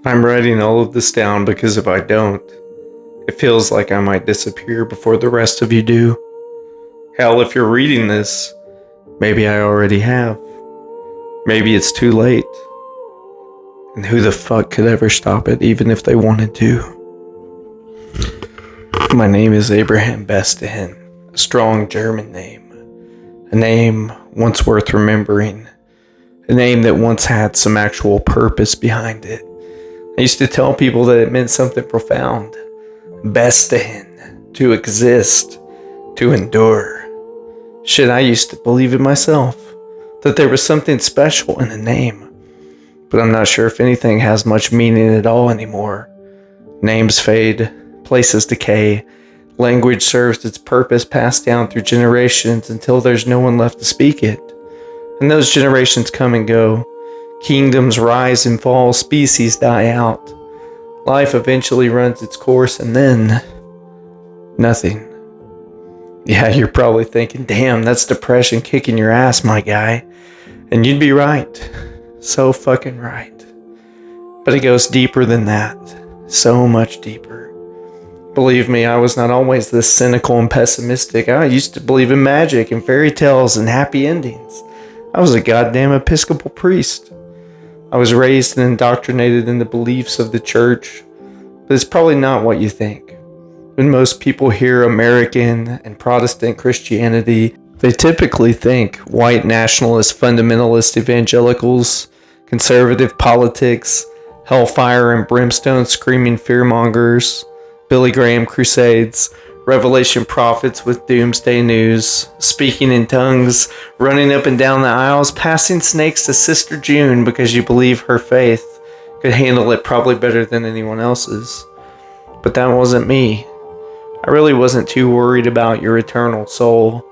I'm writing all of this down because if I don't, it feels like I might disappear before the rest of you do. Hell, if you're reading this, maybe I already have. Maybe it's too late. And who the fuck could ever stop it, even if they wanted to? My name is Abraham Bestehen, a strong German name. A name once worth remembering. A name that once had some actual purpose behind it. I used to tell people that it meant something profound. Bestehen, to exist, to endure. Shit, I used to believe it myself, that there was something special in the name. But I'm not sure if anything has much meaning at all anymore. Names fade, places decay, language serves its purpose passed down through generations until there's no one left to speak it. And those generations come and go. Kingdoms rise and fall, species die out. Life eventually runs its course and then nothing. Yeah, you're probably thinking, damn, that's depression kicking your ass, my guy. And you'd be right. So fucking right. But it goes deeper than that. So much deeper. Believe me, I was not always this cynical and pessimistic. I used to believe in magic and fairy tales and happy endings. I was a goddamn Episcopal priest. I was raised and indoctrinated in the beliefs of the church, but it's probably not what you think. When most people hear American and Protestant Christianity, they typically think white nationalist fundamentalist evangelicals, conservative politics, hellfire and brimstone screaming fearmongers, Billy Graham crusades, Revelation prophets with doomsday news, speaking in tongues, running up and down the aisles, passing snakes to Sister June because you believe her faith could handle it probably better than anyone else's. But that wasn't me. I really wasn't too worried about your eternal soul.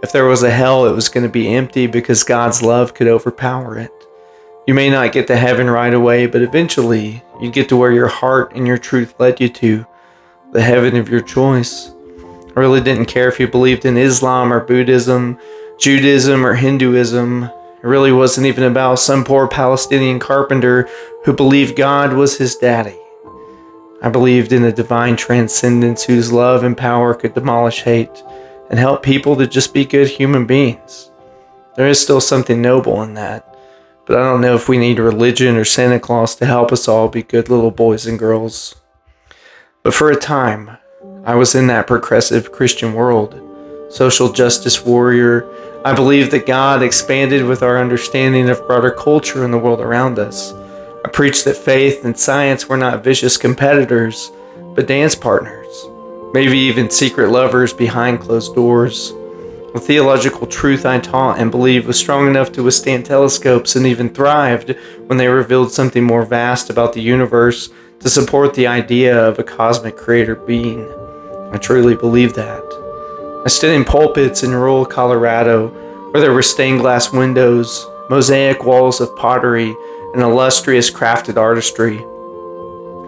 If there was a hell, it was going to be empty because God's love could overpower it. You may not get to heaven right away, but eventually you'd get to where your heart and your truth led you to. The heaven of your choice. I really didn't care if you believed in Islam or Buddhism, Judaism or Hinduism. It really wasn't even about some poor Palestinian carpenter who believed God was his daddy. I believed in a divine transcendence whose love and power could demolish hate and help people to just be good human beings. There is still something noble in that, but I don't know if we need religion or Santa Claus to help us all be good little boys and girls. But for a time, I was in that progressive Christian world. Social justice warrior, I believed that God expanded with our understanding of broader culture and the world around us. I preached that faith and science were not vicious competitors, but dance partners, maybe even secret lovers behind closed doors. The theological truth I taught and believed was strong enough to withstand telescopes and even thrived when they revealed something more vast about the universe to support the idea of a cosmic creator being. I truly believe that. I stood in pulpits in rural Colorado where there were stained glass windows, mosaic walls of pottery, and illustrious crafted artistry.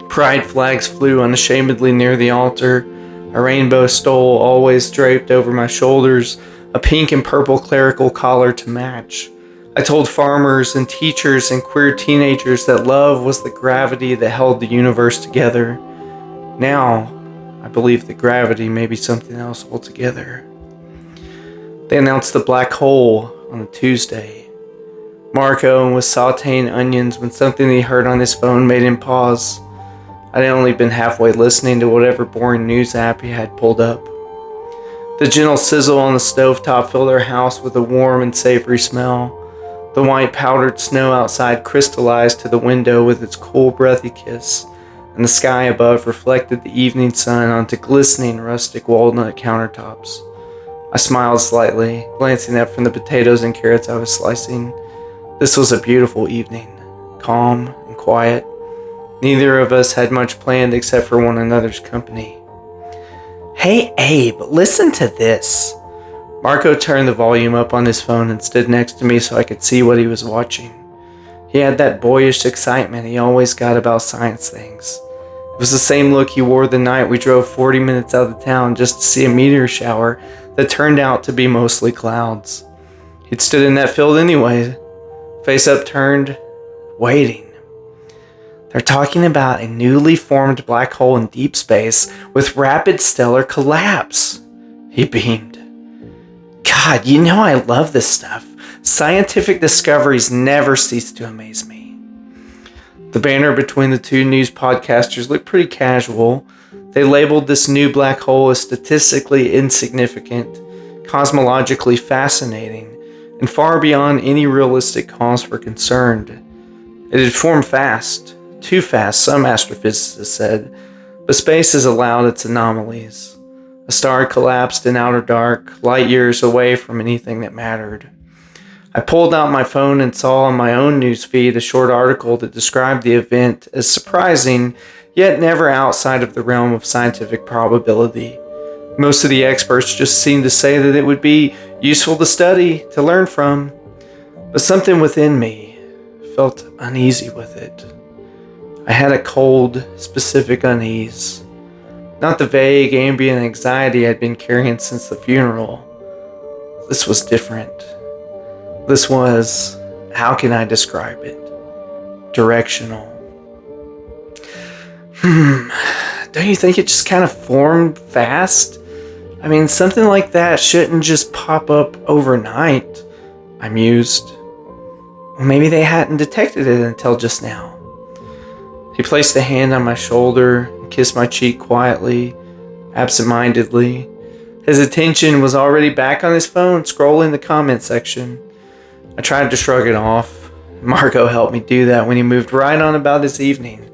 Pride flags flew unashamedly near the altar, a rainbow stole always draped over my shoulders, a pink and purple clerical collar to match. I told farmers and teachers and queer teenagers that love was the gravity that held the universe together. Now, I believe that gravity may be something else altogether. They announced the black hole on a Tuesday. Marco was sauteing onions when something he heard on his phone made him pause. I'd only been halfway listening to whatever boring news app he had pulled up. The gentle sizzle on the stovetop filled our house with a warm and savory smell. The white powdered snow outside crystallized to the window with its cool, breathy kiss, and the sky above reflected the evening sun onto glistening rustic walnut countertops. I smiled slightly, glancing up from the potatoes and carrots I was slicing. This was a beautiful evening, calm and quiet. Neither of us had much planned except for one another's company. "Hey Abe, listen to this." Marco turned the volume up on his phone and stood next to me so I could see what he was watching. He had that boyish excitement he always got about science things. It was the same look he wore the night we drove 40 minutes out of town just to see a meteor shower that turned out to be mostly clouds. He'd stood in that field anyway, face upturned, waiting. They're talking about a newly formed black hole in deep space with rapid stellar collapse. He beamed. God, you know I love this stuff. Scientific discoveries never cease to amaze me. The banner between the two news podcasters looked pretty casual. They labeled this new black hole as statistically insignificant, cosmologically fascinating, and far beyond any realistic cause for concern. It had formed fast, too fast, some astrophysicists said, but space has allowed its anomalies. A star collapsed in outer dark, light years away from anything that mattered. I pulled out my phone and saw on my own newsfeed a short article that described the event as surprising, yet never outside of the realm of scientific probability. Most of the experts just seemed to say that it would be useful to study, to learn from, but something within me felt uneasy with it. I had a cold, specific unease. Not the vague, ambient anxiety I'd been carrying since the funeral. This was different. This was, how can I describe it? Directional. Don't you think it just kind of formed fast? I mean, something like that shouldn't just pop up overnight, I mused. Well, maybe they hadn't detected it until just now. He placed a hand on my shoulder and kissed my cheek quietly, absent-mindedly. His attention was already back on his phone, scrolling the comment section. I tried to shrug it off. Marco helped me do that when he moved right on about his evening.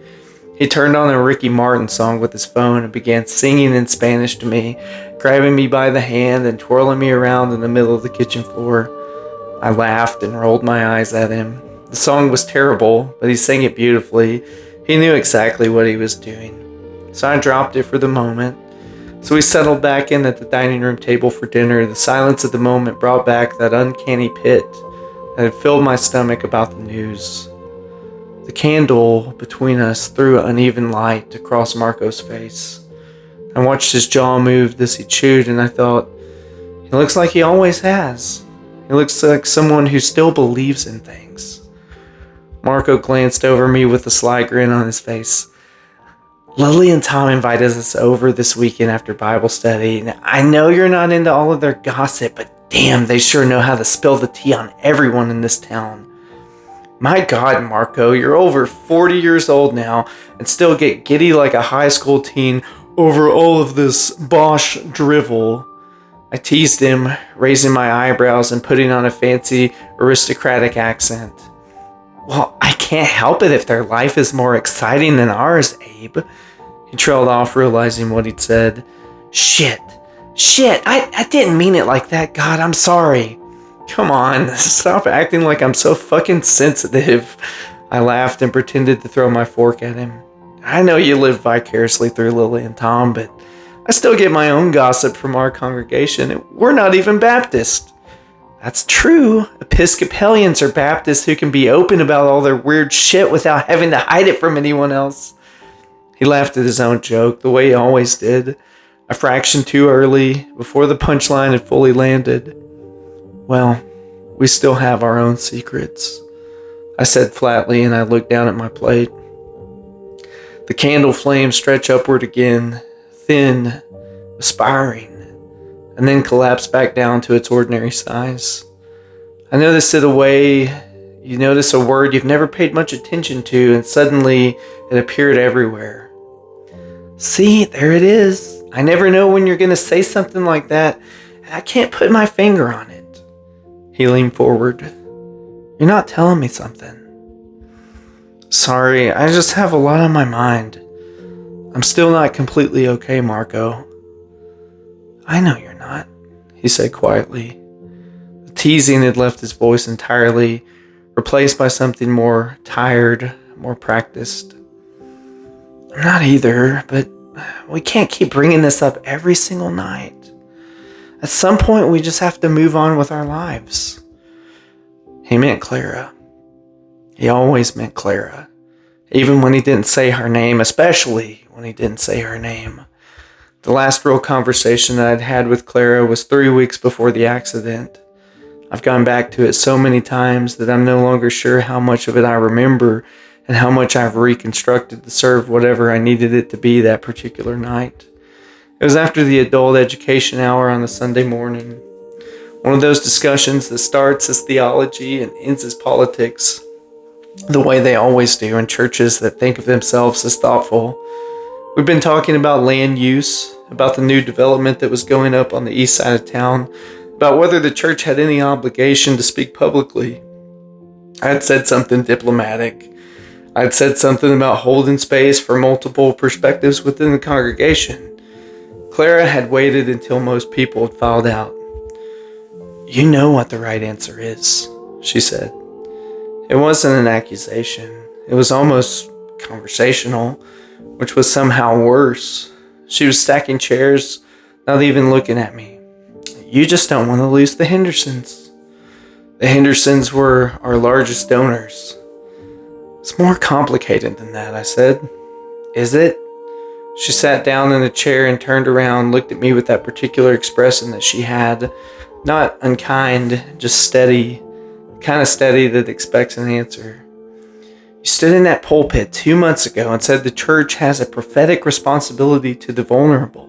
He turned on a Ricky Martin song with his phone and began singing in Spanish to me, grabbing me by the hand and twirling me around in the middle of the kitchen floor. I laughed and rolled my eyes at him. The song was terrible, but he sang it beautifully. He knew exactly what he was doing. So I dropped it for the moment. So we settled back in at the dining room table for dinner. The silence of the moment brought back that uncanny pit that had filled my stomach about the news. The candle between us threw uneven light across Marco's face. I watched his jaw move as he chewed, and I thought, he looks like he always has. He looks like someone who still believes in things. Marco glanced over me with a sly grin on his face. Lily and Tom invited us over this weekend after Bible study. Now, I know you're not into all of their gossip, but damn, they sure know how to spill the tea on everyone in this town. My God, Marco, you're over 40 years old now and still get giddy like a high school teen over all of this Bosch drivel. I teased him, raising my eyebrows and putting on a fancy aristocratic accent. Well, I can't help it if their life is more exciting than ours, Abe. He trailed off, realizing what he'd said. Shit, I didn't mean it like that, God, I'm sorry. Come on, stop acting like I'm so fucking sensitive. I laughed and pretended to throw my fork at him. I know you live vicariously through Lily and Tom, but I still get my own gossip from our congregation, and we're not even Baptist. That's true. Episcopalians are Baptists who can be open about all their weird shit without having to hide it from anyone else. He laughed at his own joke, the way he always did, a fraction too early, before the punchline had fully landed. Well, we still have our own secrets, I said flatly, and I looked down at my plate. The candle flame stretched upward again, thin, aspiring, and then collapsed back down to its ordinary size. I noticed it a way you notice a word you've never paid much attention to, and suddenly it appeared everywhere. See, there it is. I never know when you're going to say something like that, and I can't put my finger on it. He leaned forward. You're not telling me something. Sorry, I just have a lot on my mind. I'm still not completely okay, Marco. I know you're not, he said quietly. The teasing had left his voice entirely, replaced by something more tired, more practiced. I'm not either, but we can't keep bringing this up every single night. At some point, we just have to move on with our lives. He meant Clara. He always meant Clara. Even when he didn't say her name, especially when he didn't say her name. The last real conversation that I'd had with Clara was 3 weeks before the accident. I've gone back to it so many times that I'm no longer sure how much of it I remember and how much I've reconstructed to serve whatever I needed it to be that particular night. It was after the adult education hour on a Sunday morning. One of those discussions that starts as theology and ends as politics, the way they always do in churches that think of themselves as thoughtful. We've been talking about land use, about the new development that was going up on the east side of town, about whether the church had any obligation to speak publicly. I had said something diplomatic. I had said something about holding space for multiple perspectives within the congregation. Clara had waited until most people had filed out. "You know what the right answer is," she said. It wasn't an accusation. It was almost conversational, which was somehow worse. She was stacking chairs, not even looking at me. "You just don't want to lose the Hendersons." The Hendersons were our largest donors. "It's more complicated than that," I said. "Is it?" She sat down in a chair and turned around, looked at me with that particular expression that she had. Not unkind, just steady. Kind of steady that expects an answer. "You stood in that pulpit 2 months ago and said the church has a prophetic responsibility to the vulnerable.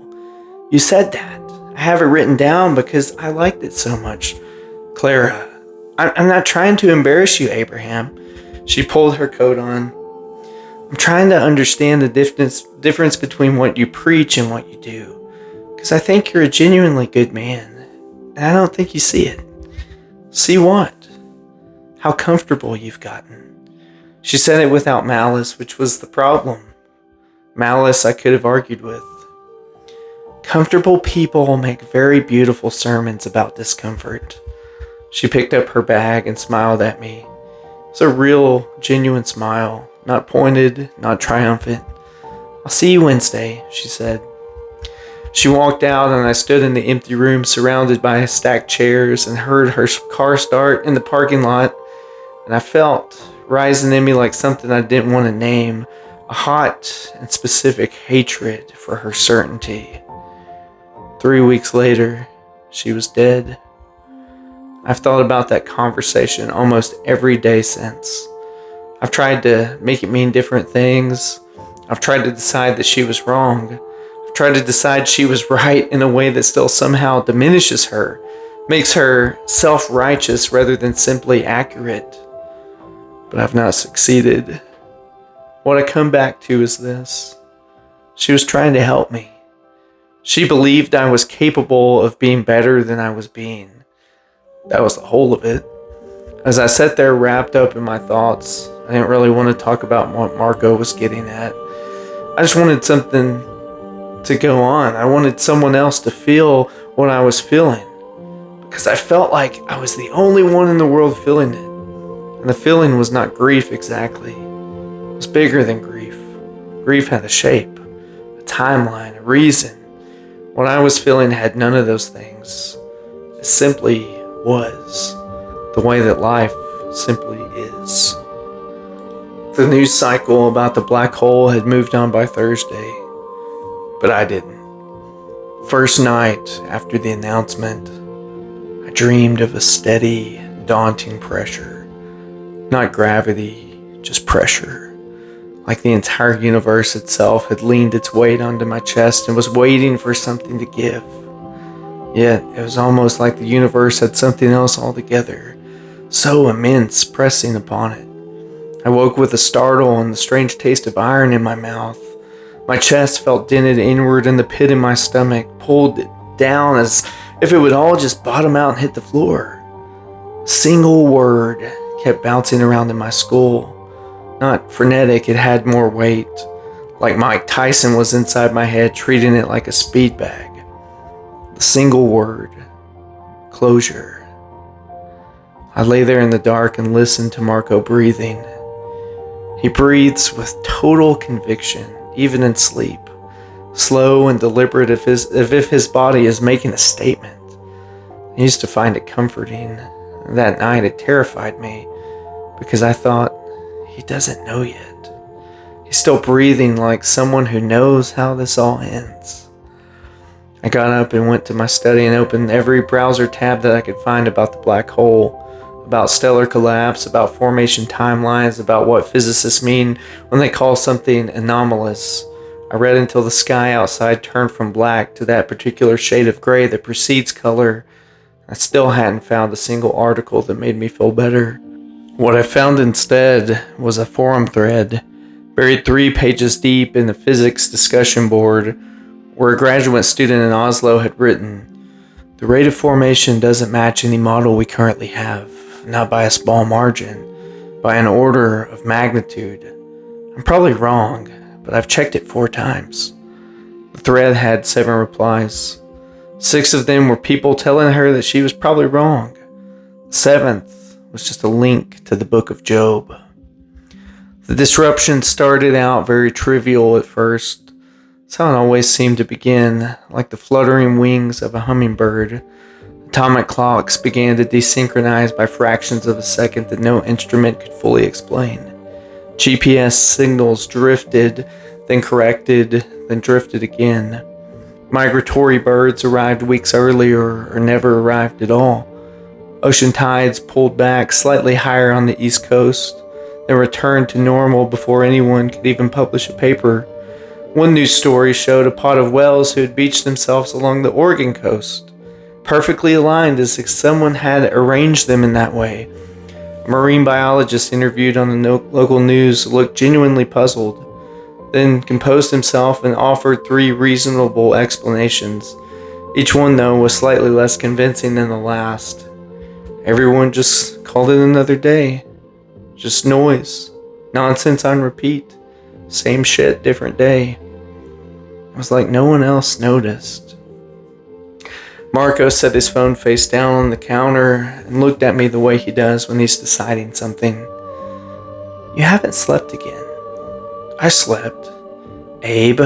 You said that. I have it written down because I liked it so much." "Clara, I'm not trying to embarrass you, Abraham." She pulled her coat on. "I'm trying to understand the difference between what you preach and what you do. Because I think you're a genuinely good man. And I don't think you see it." "See what?" "How comfortable you've gotten." She said it without malice, which was the problem. Malice I could have argued with. Comfortable people make very beautiful sermons about discomfort. She picked up her bag and smiled at me. It was a real, genuine smile. Not pointed, not triumphant. "I'll see you Wednesday," she said. She walked out and I stood in the empty room surrounded by stacked chairs and heard her car start in the parking lot. And I felt rising in me like something I didn't want to name, a hot and specific hatred for her certainty. 3 weeks later, she was dead. I've thought about that conversation almost every day since. I've tried to make it mean different things. I've tried to decide that she was wrong. I've tried to decide she was right in a way that still somehow diminishes her, makes her self-righteous rather than simply accurate. But I've not succeeded. What I come back to is this. She was trying to help me. She believed I was capable of being better than I was being. That was the whole of it. As I sat there wrapped up in my thoughts, I didn't really want to talk about what Marco was getting at. I just wanted something to go on. I wanted someone else to feel what I was feeling. Because I felt like I was the only one in the world feeling it. And the feeling was not grief exactly. It was bigger than grief. Grief had a shape, a timeline, a reason. What I was feeling had none of those things. It simply was. The way that life simply is. The news cycle about the black hole had moved on by Thursday, but I didn't. First night after the announcement, I dreamed of a steady, daunting pressure. Not gravity, just pressure. Like the entire universe itself had leaned its weight onto my chest and was waiting for something to give. Yet, it was almost like the universe had something else altogether, so immense, pressing upon it. I woke with a startle and the strange taste of iron in my mouth. My chest felt dented inward and the pit in my stomach pulled it down as if it would all just bottom out and hit the floor. A single word kept bouncing around in my skull. Not frenetic, it had more weight. Like Mike Tyson was inside my head, treating it like a speed bag. The single word. Closure. I lay there in the dark and listened to Marco breathing. He breathes with total conviction, even in sleep. Slow and deliberate as if his body is making a statement. I used to find it comforting. That night it terrified me because I thought, he doesn't know yet. He's still breathing like someone who knows how this all ends. I got up and went to my study and opened every browser tab that I could find about the black hole, about stellar collapse, about formation timelines, about what physicists mean when they call something anomalous. I read until the sky outside turned from black to that particular shade of gray that precedes color. I still hadn't found a single article that made me feel better. What I found instead was a forum thread, buried 3 pages deep in the physics discussion board, where a graduate student in Oslo had written, "The rate of formation doesn't match any model we currently have, not by a small margin, by an order of magnitude. I'm probably wrong, but I've checked it 4 times. The thread had 7 replies. 6 of them were people telling her that she was probably wrong. The 7th was just a link to the book of Job. The disruption started out very trivial at first. That's how it always seemed to begin, like the fluttering wings of a hummingbird. Atomic clocks began to desynchronize by fractions of a second that no instrument could fully explain. GPS signals drifted, then corrected, then drifted again. Migratory birds arrived weeks earlier or never arrived at all. Ocean tides pulled back slightly higher on the East Coast, then returned to normal before anyone could even publish a paper. One news story showed a pod of whales who had beached themselves along the Oregon coast, perfectly aligned as if someone had arranged them in that way. A marine biologist interviewed on the local news looked genuinely puzzled, then composed himself and offered 3 reasonable explanations. Each one, though, was slightly less convincing than the last. Everyone just called it another day. Just noise. Nonsense on repeat. Same shit, different day. It was like no one else noticed. Marco set his phone face down on the counter and looked at me the way he does when he's deciding something. "You haven't slept again." "I slept." "Abe?"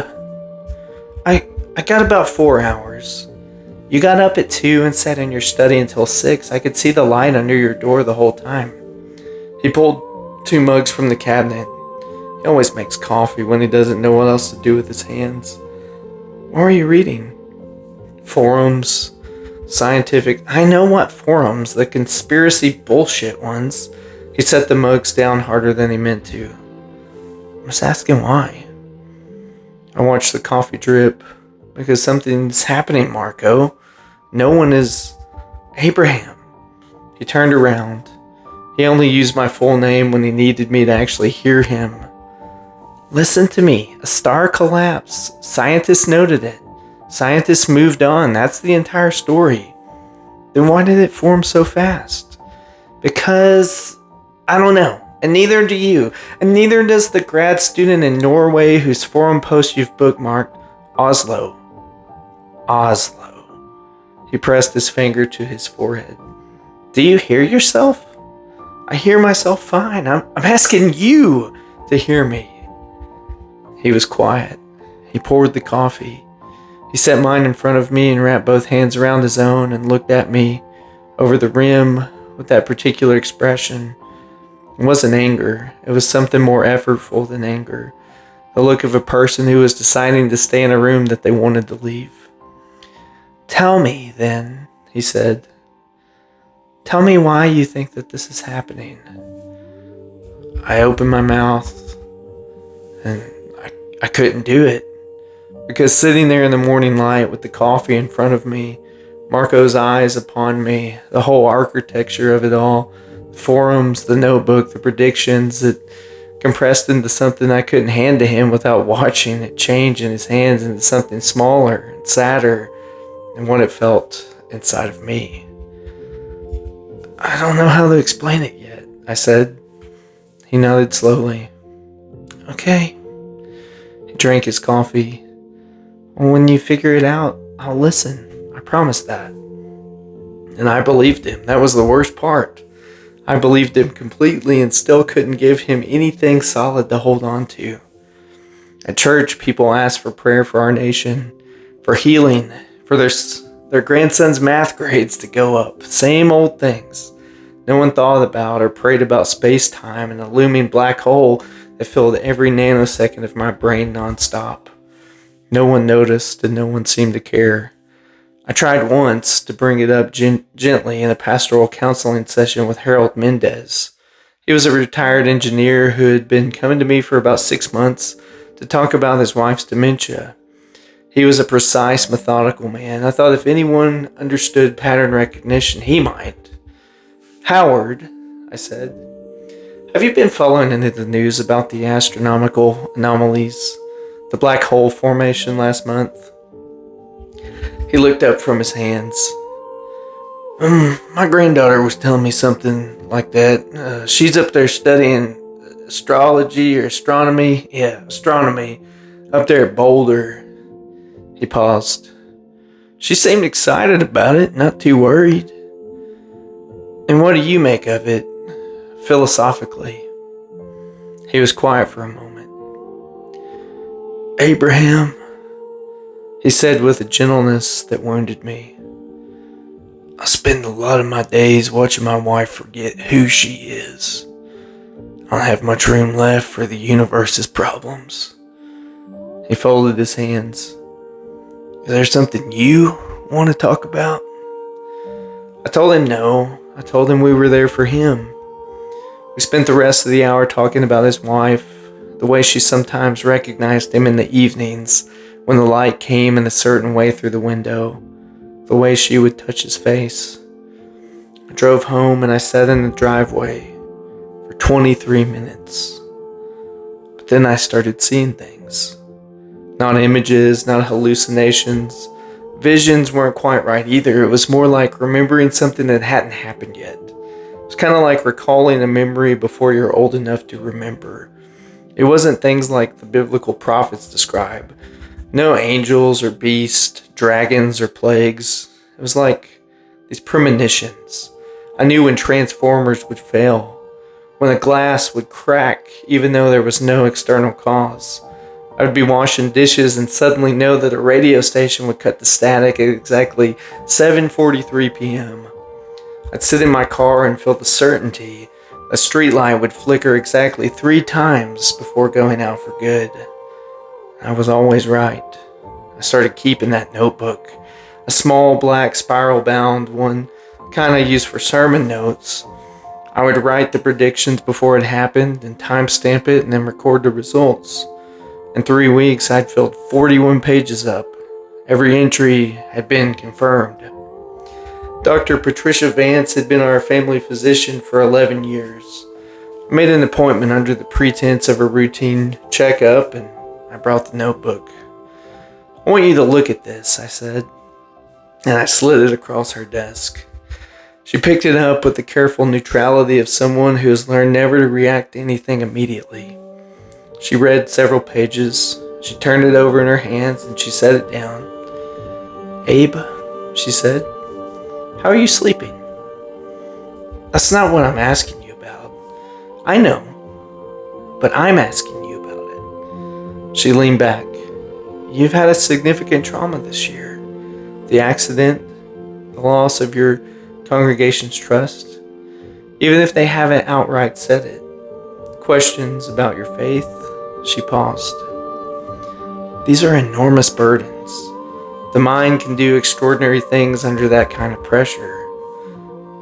I got about 4 hours. You got up at 2 and sat in your study until 6. I could see the light under your door the whole time." He pulled 2 mugs from the cabinet. He always makes coffee when he doesn't know what else to do with his hands. "What were you reading?" "Forums. Scientific." "I know what forums, the conspiracy bullshit ones." He set the mugs down harder than he meant to. "I was asking why." I watched the coffee drip. "Because something's happening, Marco. No one is Abraham." He turned around. He only used my full name when he needed me to actually hear him. "Listen to me. A star collapsed. Scientists noted it. Scientists moved on. That's the entire story." "Then why did it form so fast?" "Because I don't know. And neither do you. And neither does the grad student in Norway whose forum post you've bookmarked. Oslo. He pressed his finger to his forehead. "Do you hear yourself?" "I hear myself fine. I'm asking you to hear me." He was quiet. He poured the coffee. He set mine in front of me and wrapped both hands around his own and looked at me over the rim with that particular expression. It wasn't anger. It was something more effortful than anger. The look of a person who was deciding to stay in a room that they wanted to leave. "Tell me, then," he said. "Tell me why you think that this is happening." I opened my mouth, and I couldn't do it. Because sitting there in the morning light with the coffee in front of me, Marco's eyes upon me, the whole architecture of it all, the forums, the notebook, the predictions, it compressed into something I couldn't hand to him without watching it change in his hands into something smaller and sadder than what it felt inside of me. "I don't know how to explain it yet," I said. He nodded slowly. "Okay." He drank his coffee. "Well, when you figure it out, I'll listen. I promise that." And I believed him. That was the worst part. I believed him completely and still couldn't give him anything solid to hold on to. At church, people asked for prayer for our nation, for healing, for their grandson's math grades to go up. Same old things. No one thought about or prayed about space-time and a looming black hole that filled every nanosecond of my brain nonstop. No one noticed and no one seemed to care. I tried once to bring it up gently in a pastoral counseling session with Harold Mendez. He was a retired engineer who had been coming to me for about 6 months to talk about his wife's dementia. He was a precise, methodical man. I thought if anyone understood pattern recognition, he might. Howard, I said, have you been following any of the news about the astronomical anomalies, the black hole formation last month? He looked up from his hands. My granddaughter was telling me something like that. She's up there studying astrology or astronomy. Yeah, astronomy. Up there at Boulder. He paused. She seemed excited about it, not too worried. And what do you make of it, philosophically? He was quiet for a moment. Abraham, he said with a gentleness that wounded me, I spend a lot of my days watching my wife forget who she is. I don't have much room left for the universe's problems. He folded his hands. Is there something you want to talk about? I told him no. I told him we were there for him. We spent the rest of the hour talking about his wife, the way she sometimes recognized him in the evenings when the light came in a certain way through the window, the way she would touch his face. I drove home and I sat in the driveway for 23 minutes. But then I started seeing things. Not images, not hallucinations. Visions weren't quite right either. It was more like remembering something that hadn't happened yet. It was kind of like recalling a memory before you're old enough to remember. It wasn't things like the biblical prophets describe. No angels or beasts, dragons or plagues. It was like these premonitions. I knew when transformers would fail, when a glass would crack even though there was no external cause. I would be washing dishes and suddenly know that a radio station would cut the static at exactly 7:43 p.m. I'd sit in my car and feel the certainty a streetlight would flicker exactly 3 times before going out for good. I was always right. I started keeping that notebook, a small black spiral-bound one, kind I used for sermon notes. I would write the predictions before it happened and timestamp it and then record the results. In 3 weeks, I'd filled 41 pages up. Every entry had been confirmed. Dr. Patricia Vance had been our family physician for 11 years. I made an appointment under the pretense of a routine checkup, and I brought the notebook. I want you to look at this, I said, and I slid it across her desk. She picked it up with the careful neutrality of someone who has learned never to react to anything immediately. She read several pages. She turned it over in her hands and she set it down. Abe, she said, how are you sleeping? That's not what I'm asking you about. I know, but I'm asking you about it. She leaned back. You've had a significant trauma this year. The accident, the loss of your congregation's trust. Even if they haven't outright said it. Questions about your faith. She paused. These are enormous burdens. The mind can do extraordinary things under that kind of pressure.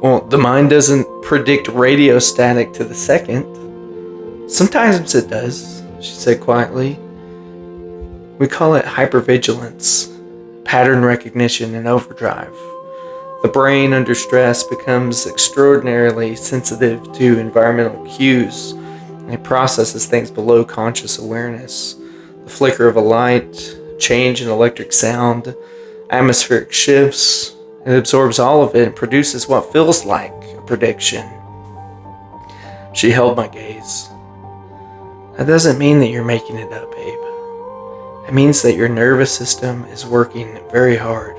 Well, the mind doesn't predict radio static to the second. Sometimes it does, she said quietly. We call it hypervigilance, pattern recognition, and overdrive. The brain under stress becomes extraordinarily sensitive to environmental cues. It processes things below conscious awareness. The flicker of a light, change in electric sound, atmospheric shifts. It absorbs all of it and produces what feels like a prediction. She held my gaze. That doesn't mean that you're making it up, Abe. It means that your nervous system is working very hard.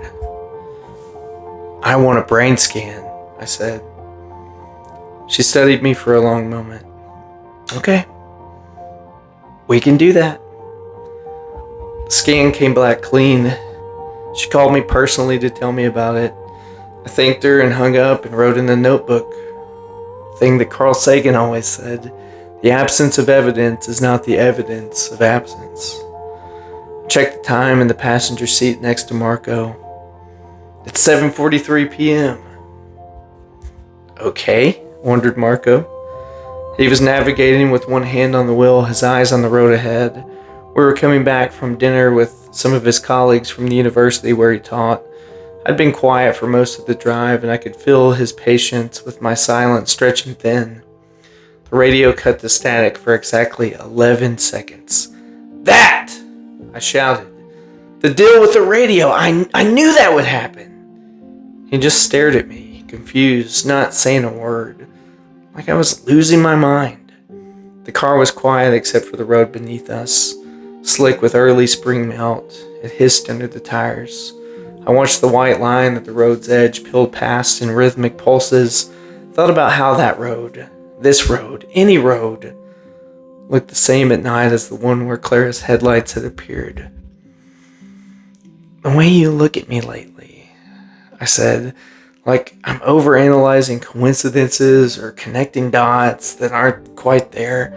I want a brain scan, I said. She studied me for a long moment. Okay, we can do that. The scan came back clean. She called me personally to tell me about it. I thanked her and hung up and wrote in the notebook. The thing that Carl Sagan always said, the absence of evidence is not the evidence of absence. I checked the time in the passenger seat next to Marco. It's 7:43 p.m. Okay, wondered Marco. He was navigating with one hand on the wheel, his eyes on the road ahead. We were coming back from dinner with some of his colleagues from the university where he taught. I'd been quiet for most of the drive, and I could feel his patience with my silence stretching thin. The radio cut to static for exactly 11 seconds. That! I shouted. The deal with the radio! I knew that would happen! He just stared at me, confused, not saying a word, like I was losing my mind. The car was quiet except for the road beneath us, slick with early spring melt. It hissed under the tires. I watched the white line at the road's edge peel past in rhythmic pulses, thought about how that road, this road, any road, looked the same at night as the one where Clara's headlights had appeared. The way you look at me lately, I said, like I'm overanalyzing coincidences or connecting dots that aren't quite there.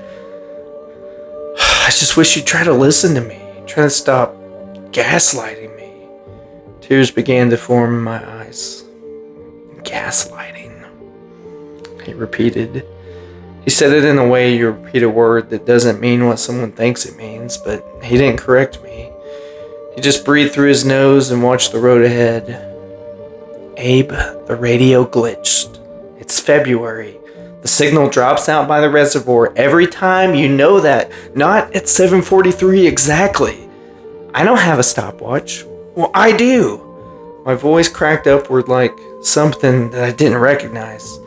I just wish you'd try to listen to me, try to stop gaslighting me. Tears began to form in my eyes. Gaslighting, he repeated. He said it in a way you repeat a word that doesn't mean what someone thinks it means, but he didn't correct me. He just breathed through his nose and watched the road ahead. Abe, the radio glitched. It's February. The signal drops out by the reservoir every time, you know that. Not at 7:43 exactly. I don't have a stopwatch. Well, I do. My voice cracked upward like something that I didn't recognize.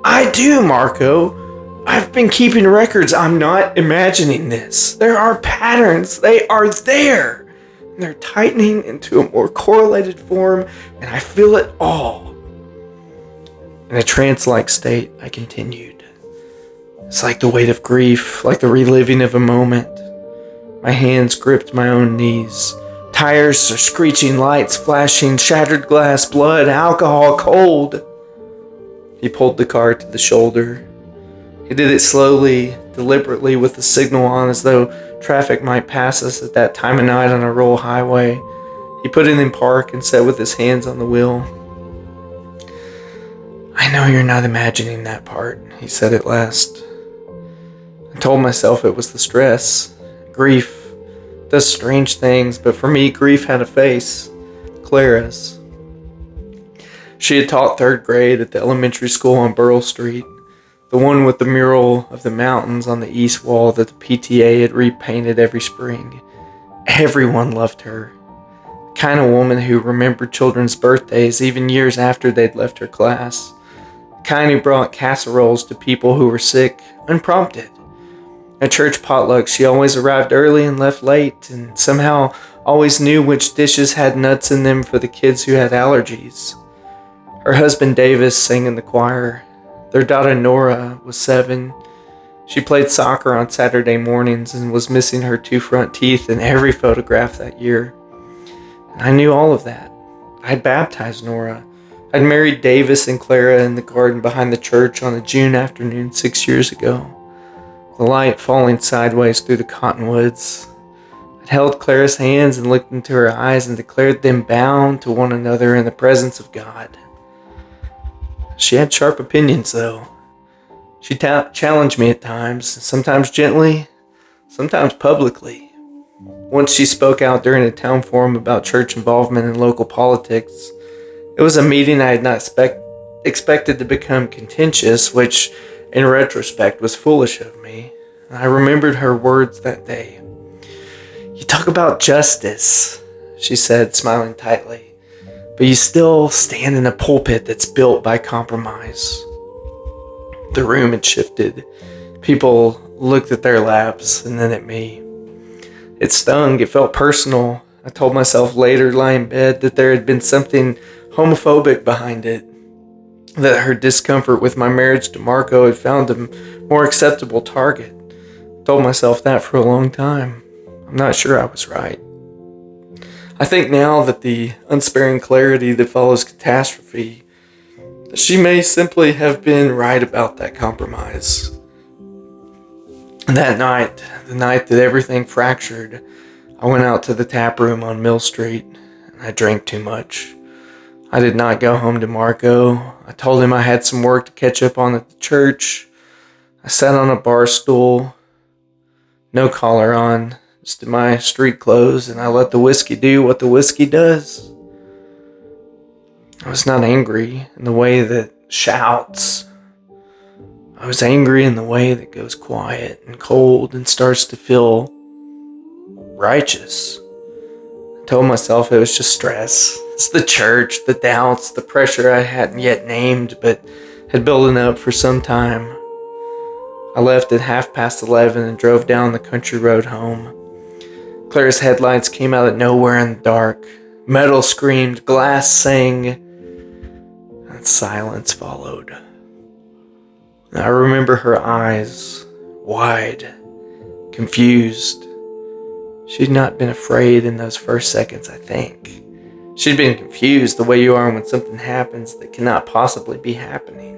I do, Marco. I've been keeping records. I'm not imagining this. There are patterns. They are there. And they're tightening into a more correlated form, and I feel it all. In a trance-like state, I continued. It's like the weight of grief, like the reliving of a moment. My hands gripped my own knees. Tires are screeching, lights flashing, shattered glass, blood, alcohol, cold. He pulled the car to the shoulder. He did it slowly, deliberately, with the signal on as though traffic might pass us at that time of night on a rural highway. He put it in park and sat with his hands on the wheel. I know you're not imagining that part, he said at last. I told myself it was the stress. Grief does strange things, but for me, grief had a face. Clara's. She had taught third grade at the elementary school on Burrell Street, the one with the mural of the mountains on the east wall that the PTA had repainted every spring. Everyone loved her. The kind of woman who remembered children's birthdays even years after they'd left her class. The kind who brought casseroles to people who were sick, unprompted. At church potlucks, she always arrived early and left late, and somehow always knew which dishes had nuts in them for the kids who had allergies. Her husband Davis sang in the choir. Their daughter Nora was 7. She played soccer on Saturday mornings and was missing her 2 front teeth in every photograph that year. And I knew all of that. I'd baptized Nora. I'd married Davis and Clara in the garden behind the church on a June afternoon 6 years ago. The light falling sideways through the cottonwoods. I'd held Clara's hands and looked into her eyes and declared them bound to one another in the presence of God. She had sharp opinions, though. She challenged me at times, sometimes gently, sometimes publicly. Once she spoke out during a town forum about church involvement in local politics. It was a meeting I had not expected to become contentious, which, in retrospect, was foolish of me. I remembered her words that day. You talk about justice, she said, smiling tightly, but you still stand in a pulpit that's built by compromise. The room had shifted. People looked at their laps and then at me. It stung. It felt personal. I told myself later, lying in bed, that there had been something homophobic behind it. That her discomfort with my marriage to Marco had found a more acceptable target. I told myself that for a long time. I'm not sure I was right. I think now that the unsparing clarity that follows catastrophe, she may simply have been right about that compromise. And that night, the night that everything fractured, I went out to the tap room on Mill Street, and I drank too much. I did not go home to Marco. I told him I had some work to catch up on at the church. I sat on a bar stool, no collar on, just in my street clothes, and I let the whiskey do what the whiskey does. I was not angry in the way that shouts. I was angry in the way that goes quiet and cold and starts to feel righteous. I told myself it was just stress. It's the church, the doubts, the pressure I hadn't yet named but had building up for some time. I left at 11:30 and drove down the country road home. Claire's headlights came out of nowhere in the dark. Metal screamed, glass sang, and silence followed. I remember her eyes, wide, confused. She'd not been afraid in those first seconds, I think. She'd been confused the way you are when something happens that cannot possibly be happening.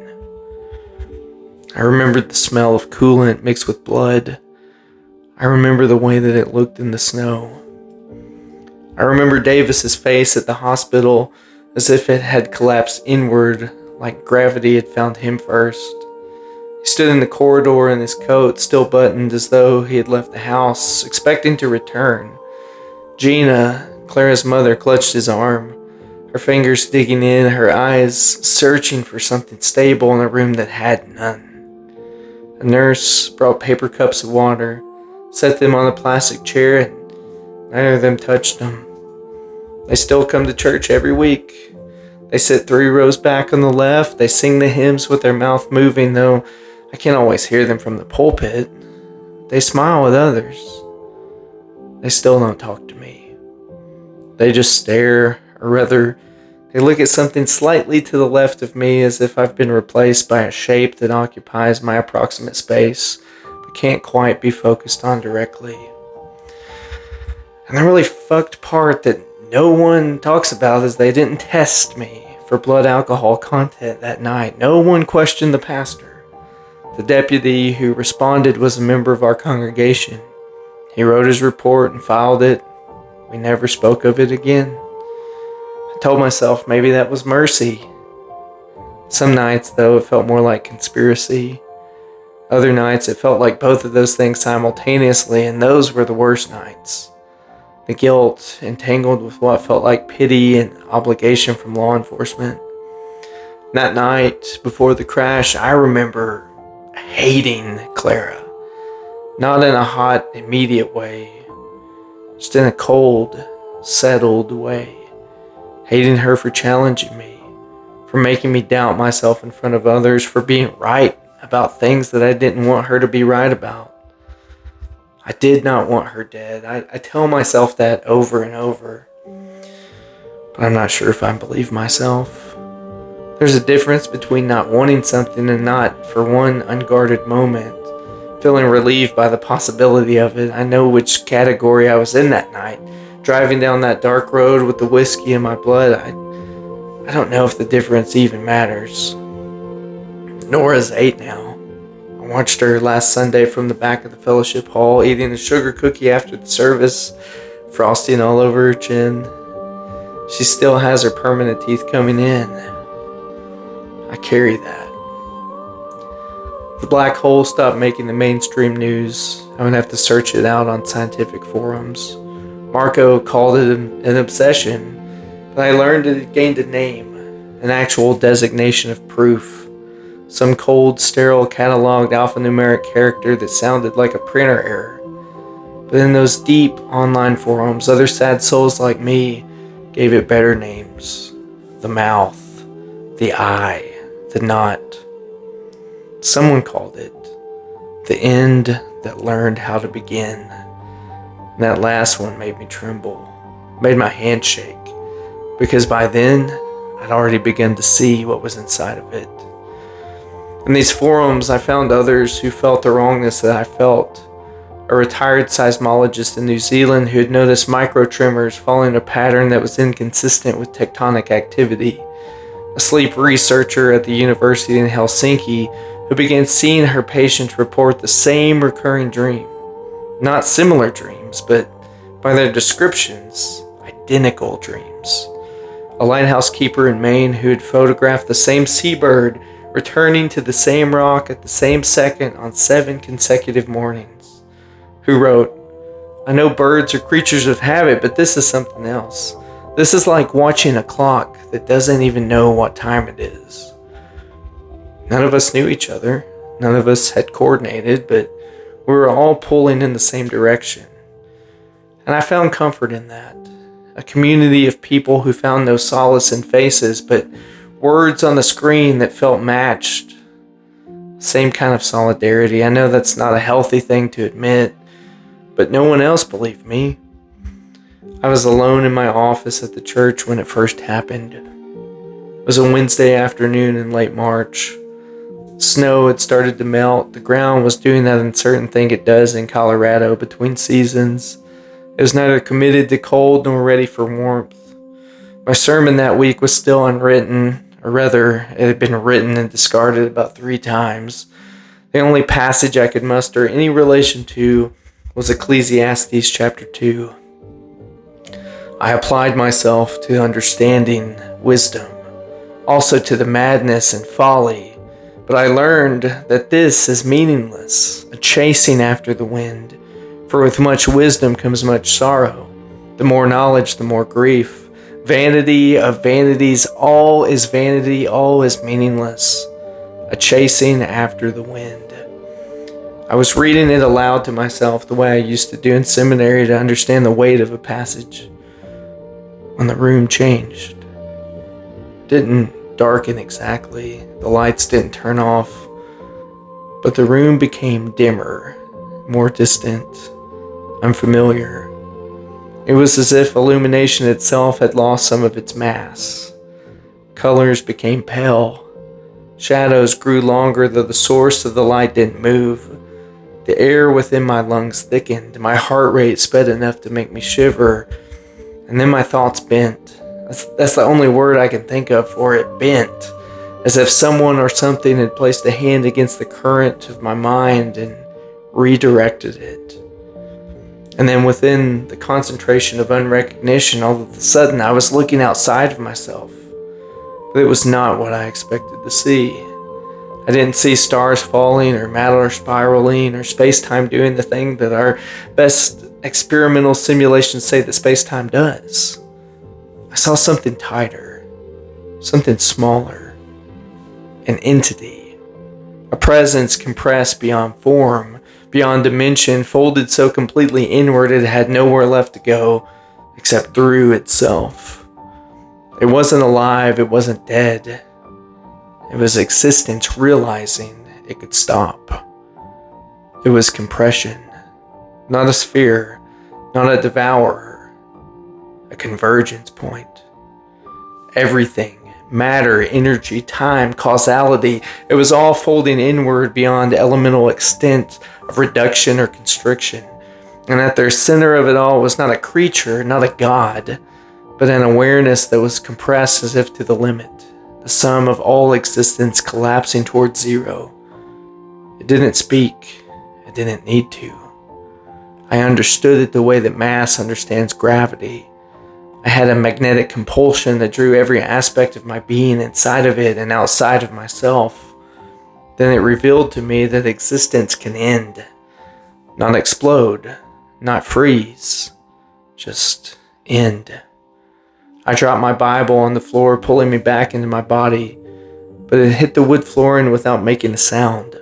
I remembered the smell of coolant mixed with blood. I remember the way that it looked in the snow. I remember Davis's face at the hospital as if it had collapsed inward, like gravity had found him first. He stood in the corridor in his coat, still buttoned as though he had left the house, expecting to return. Gina, Clara's mother, clutched his arm, her fingers digging in, her eyes searching for something stable in a room that had none. A nurse brought paper cups of water, set them on a plastic chair, and neither of them touched them. They still come to church every week. They sit 3 rows back on the left. They sing the hymns with their mouth moving, though I can't always hear them from the pulpit. They smile with others. They still don't talk to me. They just stare, or rather, they look at something slightly to the left of me as if I've been replaced by a shape that occupies my approximate space, but can't quite be focused on directly. And the really fucked part that no one talks about is they didn't test me for blood alcohol content that night. No one questioned the pastor. The deputy who responded was a member of our congregation. He wrote his report and filed it. We never spoke of it again. I told myself maybe that was mercy. Some nights, though, it felt more like conspiracy. Other nights, it felt like both of those things simultaneously, and those were the worst nights. The guilt entangled with what felt like pity and obligation from law enforcement. That night, before the crash, I remember hating Clara. Not in a hot, immediate way, just in a cold, settled way. Hating her for challenging me, for making me doubt myself in front of others, for being right about things that I didn't want her to be right about. I did not want her dead. I tell myself that over and over, but I'm not sure if I believe myself. There's a difference between not wanting something and not, for one unguarded moment, feeling relieved by the possibility of it. I know which category I was in that night. Driving down that dark road with the whiskey in my blood, I don't know if the difference even matters. Nora's 8 now. I watched her last Sunday from the back of the fellowship hall, eating a sugar cookie after the service, frosting all over her chin. She still has her permanent teeth coming in. I carry that. The black hole stopped making the mainstream news. I would have to search it out on scientific forums. Marco called it an obsession, but I learned it had gained a name, an actual designation of proof. Some cold, sterile, cataloged alphanumeric character that sounded like a printer error. But in those deep online forums, other sad souls like me gave it better names. The mouth, the eye, the knot. Someone called it the end that learned how to begin. And that last one made me tremble, made my hand shake, because by then I'd already begun to see what was inside of it. In these forums, I found others who felt the wrongness that I felt. A retired seismologist in New Zealand who had noticed microtremors following a pattern that was inconsistent with tectonic activity. A sleep researcher at the university in Helsinki who began seeing her patients report the same recurring dream. Not similar dreams, but by their descriptions, identical dreams. A lighthouse keeper in Maine who had photographed the same seabird returning to the same rock at the same second on 7 consecutive mornings, who wrote, "I know birds are creatures of habit, but this is something else. This is like watching a clock that doesn't even know what time it is." None of us knew each other. None of us had coordinated, but we were all pulling in the same direction. And I found comfort in that. A community of people who found no solace in faces, but words on the screen that felt matched. Same kind of solidarity. I know that's not a healthy thing to admit, but no one else believed me. I was alone in my office at the church when it first happened. It was a Wednesday afternoon in late March. Snow had started to melt. The ground was doing that uncertain thing it does in Colorado between seasons. It was neither committed to cold nor ready for warmth. My sermon that week was still unwritten, or rather, it had been written and discarded about 3 times. The only passage I could muster any relation to was Ecclesiastes chapter 2. I applied myself to understanding wisdom, also to the madness and folly, but I learned that this is meaningless, a chasing after the wind. For with much wisdom comes much sorrow. The more knowledge, the more grief. Vanity of vanities, all is vanity, all is meaningless. A chasing after the wind. I was reading it aloud to myself the way I used to do in seminary to understand the weight of a passage. When the room changed. Didn't darken exactly. The lights didn't turn off. But the room became dimmer, more distant, unfamiliar. It was as if illumination itself had lost some of its mass. Colors became pale. Shadows grew longer, though the source of the light didn't move. The air within my lungs thickened. My heart rate sped enough to make me shiver. And then my thoughts bent. That's the only word I can think of for it, bent. As if someone or something had placed a hand against the current of my mind and redirected it. And then within the concentration of unrecognition, all of a sudden I was looking outside of myself. But it was not what I expected to see. I didn't see stars falling or matter spiraling or space-time doing the thing that our best experimental simulations say that space-time does. I saw something tighter, something smaller, an entity, a presence compressed beyond form, beyond dimension, folded so completely inward it had nowhere left to go except through itself. It wasn't alive, it wasn't dead. It was existence realizing it could stop. It was compression, not a sphere, not a devourer, a convergence point. Everything, matter, energy, time, causality, it was all folding inward beyond elemental extent of reduction or constriction. And at their center of it all was not a creature, not a god, but an awareness that was compressed as if to the limit, the sum of all existence collapsing towards zero. It didn't speak, it didn't need to. I understood it the way that mass understands gravity. I had a magnetic compulsion that drew every aspect of my being inside of it and outside of myself. Then it revealed to me that existence can end, not explode, not freeze, just end. I dropped my Bible on the floor, pulling me back into my body, but it hit the wood flooring without making a sound.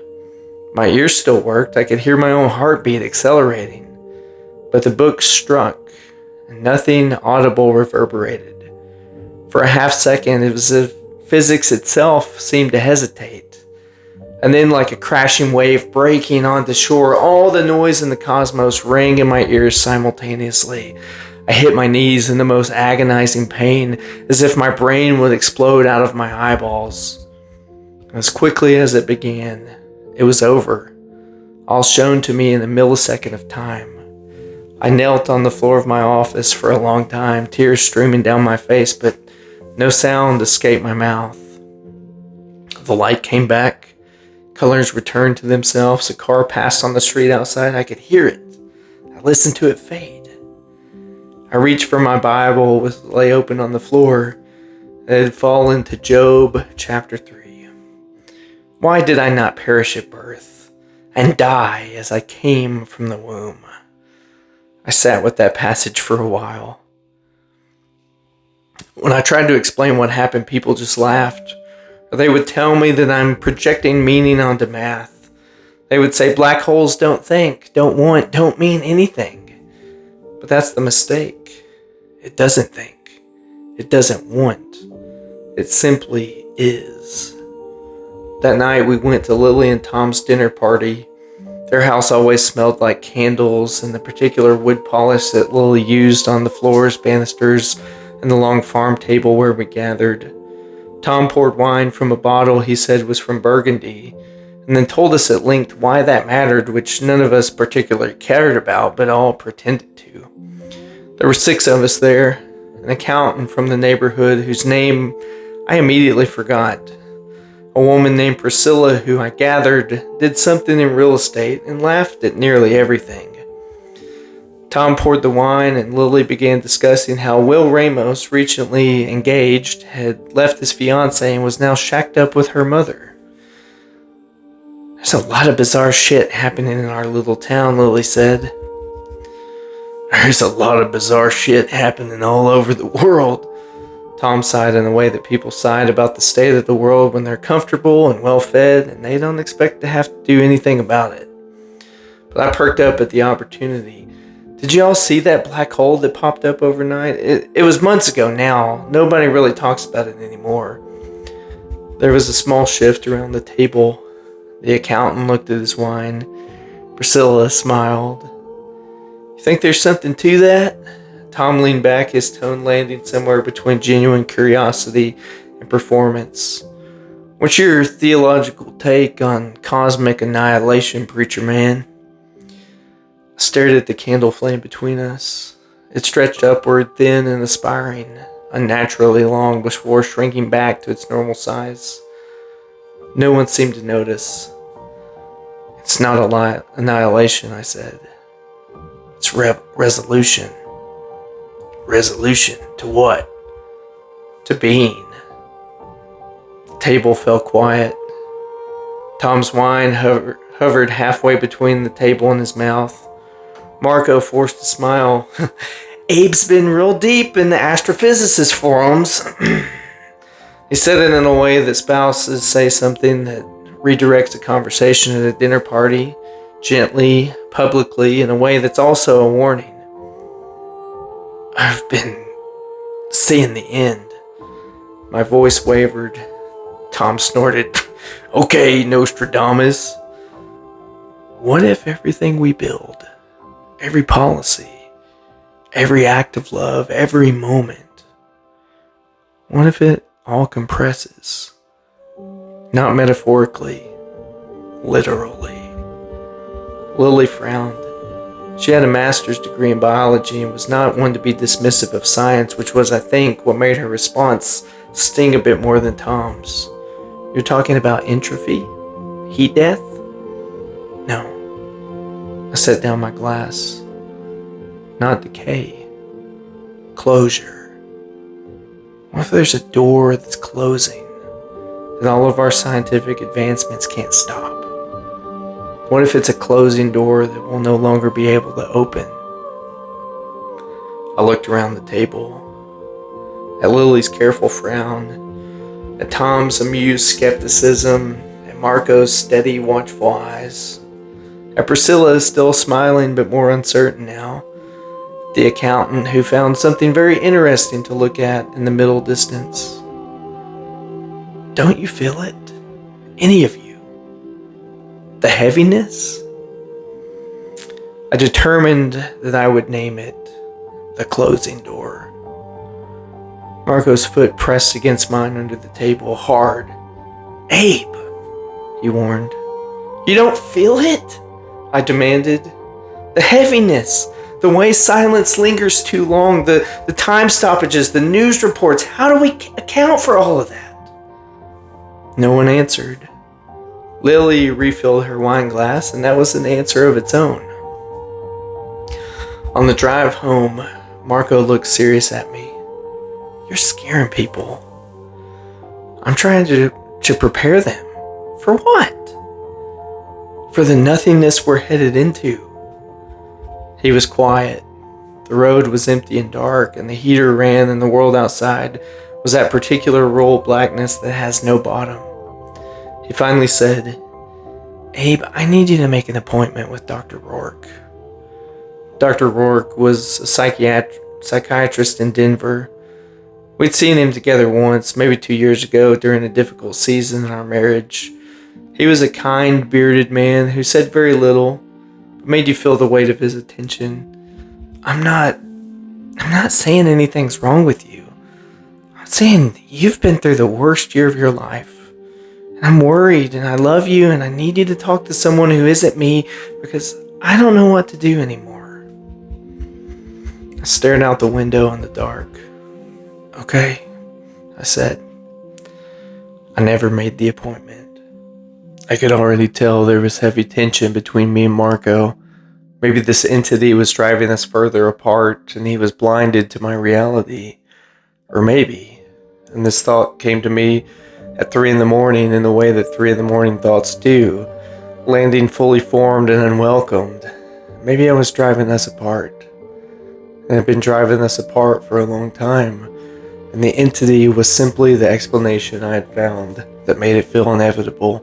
My ears still worked. I could hear my own heartbeat accelerating, but the book struck, and nothing audible reverberated. For a half second, it was as if physics itself seemed to hesitate. And then, like a crashing wave breaking onto shore, all the noise in the cosmos rang in my ears simultaneously. I hit my knees in the most agonizing pain, as if my brain would explode out of my eyeballs. As quickly as it began, it was over, all shown to me in a millisecond of time. I knelt on the floor of my office for a long time, tears streaming down my face, but no sound escaped my mouth. The light came back. Colors returned to themselves. A car passed on the street outside. I could hear it. I listened to it fade. I reached for my Bible, which lay open on the floor. It had fallen to Job chapter 3. Why did I not perish at birth and die as I came from the womb? I sat with that passage for a while. When I tried to explain what happened, people just laughed. Or they would tell me that I'm projecting meaning onto math. They would say black holes don't think, don't want, don't mean anything. But that's the mistake. It doesn't think. It doesn't want. It simply is. That night we went to Lily and Tom's dinner party. Their house always smelled like candles and the particular wood polish that Lily used on the floors, banisters, and the long farm table where we gathered. Tom poured wine from a bottle he said was from Burgundy, and then told us at length why that mattered, which none of us particularly cared about, but all pretended to. There were 6 of us there, an accountant from the neighborhood whose name I immediately forgot, a woman named Priscilla who I gathered did something in real estate and laughed at nearly everything. Tom poured the wine and Lily began discussing how Will Ramos, recently engaged, had left his fiancée and was now shacked up with her mother. There's a lot of bizarre shit happening in our little town, Lily said. There's a lot of bizarre shit happening all over the world. Tom sighed in a way that people sighed about the state of the world when they're comfortable and well-fed and they don't expect to have to do anything about it. But I perked up at the opportunity. Did you all see that black hole that popped up overnight? It was months ago now. Nobody really talks about it anymore. There was a small shift around the table. The accountant looked at his wine. Priscilla smiled. You think there's something to that? Tom leaned back, his tone landing somewhere between genuine curiosity and performance. What's your theological take on cosmic annihilation, preacher man? I stared at the candle flame between us. It stretched upward, thin and aspiring, unnaturally long before shrinking back to its normal size. No one seemed to notice. It's not annihilation, I said. It's resolution. Resolution to what? To being. The table fell quiet. Tom's wine hovered halfway between the table and his mouth. Marco forced a smile. Abe's been real deep in the astrophysicist forums. He said it in a way that spouses say something that redirects a conversation at a dinner party, gently, publicly, in a way that's also a warning. I've been seeing the end. My voice wavered. Tom snorted. Okay, Nostradamus. What if everything we build, every policy, every act of love, every moment, what if it all compresses? Not metaphorically, literally. Lily frowned. She had a master's degree in biology and was not one to be dismissive of science, which was, I think, what made her response sting a bit more than Tom's. You're talking about entropy? Heat death? No. I set down my glass. Not decay. Closure. What if there's a door that's closing that all of our scientific advancements can't stop? What if it's a closing door that we'll no longer be able to open? I looked around the table, at Lily's careful frown, at Tom's amused skepticism, at Marco's steady, watchful eyes, at Priscilla still smiling but more uncertain now, the accountant who found something very interesting to look at in the middle distance. Don't you feel it? Any of you? The heaviness? I determined that I would name it the closing door. Marco's foot pressed against mine under the table hard. Abe, he warned. You don't feel it? I demanded. The heaviness, the way silence lingers too long, the time stoppages, the news reports. How do we account for all of that? No one answered. Lily refilled her wine glass, and that was an answer of its own. On the drive home, Marco looked serious at me. You're scaring people. I'm trying to prepare them. For what? For the nothingness we're headed into. He was quiet. The road was empty and dark, and the heater ran, and the world outside was that particular roll blackness that has no bottom. He finally said, "Abe, I need you to make an appointment with Dr. Rourke." Dr. Rourke was a psychiatrist in Denver. We'd seen him together once, maybe 2 years ago, during a difficult season in our marriage. He was a kind, bearded man who said very little, but made you feel the weight of his attention. I'm not saying anything's wrong with you. I'm saying you've been through the worst year of your life. And I'm worried, and I love you, and I need you to talk to someone who isn't me, because I don't know what to do anymore. I stared out the window in the dark. "Okay," I said. I never made the appointment. I could already tell there was heavy tension between me and Marco. Maybe this entity was driving us further apart, and he was blinded to my reality. Or maybe, and this thought came to me at 3 in the morning in the way that 3 in the morning thoughts do, landing fully formed and unwelcomed. Maybe I was driving us apart. And I've been driving us apart for a long time, and the entity was simply the explanation I had found that made it feel inevitable,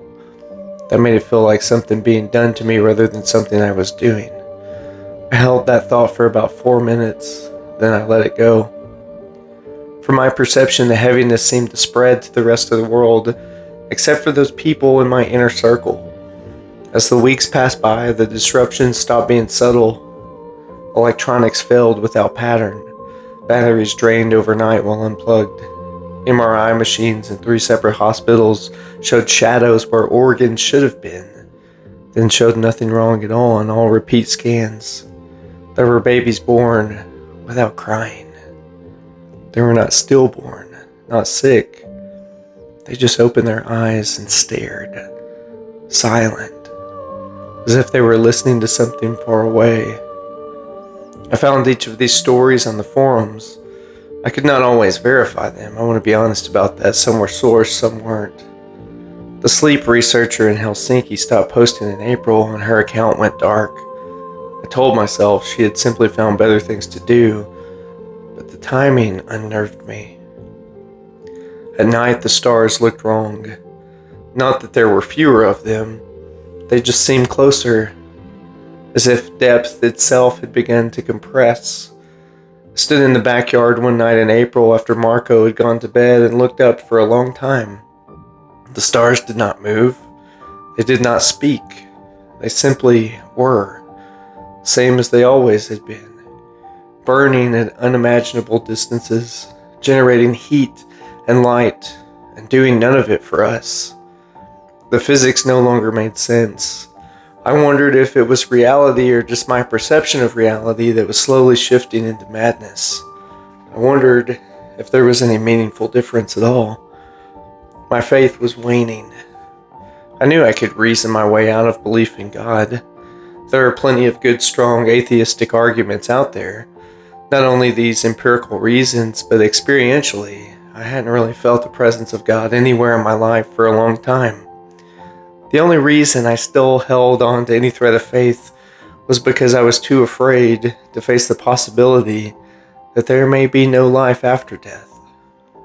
that made it feel like something being done to me rather than something I was doing. I held that thought for about 4 minutes, then I let it go. From my perception, the heaviness seemed to spread to the rest of the world, except for those people in my inner circle. As the weeks passed by, the disruptions stopped being subtle. Electronics failed without pattern. Batteries drained overnight while unplugged. MRI machines in 3 separate hospitals showed shadows where organs should have been, then showed nothing wrong at all in all repeat scans. There were babies born without crying. They were not stillborn, not sick. They just opened their eyes and stared, silent, as if they were listening to something far away. I found each of these stories on the forums. I could not always verify them. I want to be honest about that. Some were sourced, some weren't. The sleep researcher in Helsinki stopped posting in April, and her account went dark. I told myself she had simply found better things to do, but the timing unnerved me. At night, the stars looked wrong. Not that there were fewer of them. They just seemed closer, as if depth itself had begun to compress. I stood in the backyard one night in April after Marco had gone to bed and looked up for a long time. The stars did not move. They did not speak. They simply were, same as they always had been, burning at unimaginable distances, generating heat and light, and doing none of it for us. The physics no longer made sense. I wondered if it was reality or just my perception of reality that was slowly shifting into madness. I wondered if there was any meaningful difference at all. My faith was waning. I knew I could reason my way out of belief in God. There are plenty of good, strong, atheistic arguments out there. Not only these empirical reasons, but experientially, I hadn't really felt the presence of God anywhere in my life for a long time. The only reason I still held on to any thread of faith was because I was too afraid to face the possibility that there may be no life after death.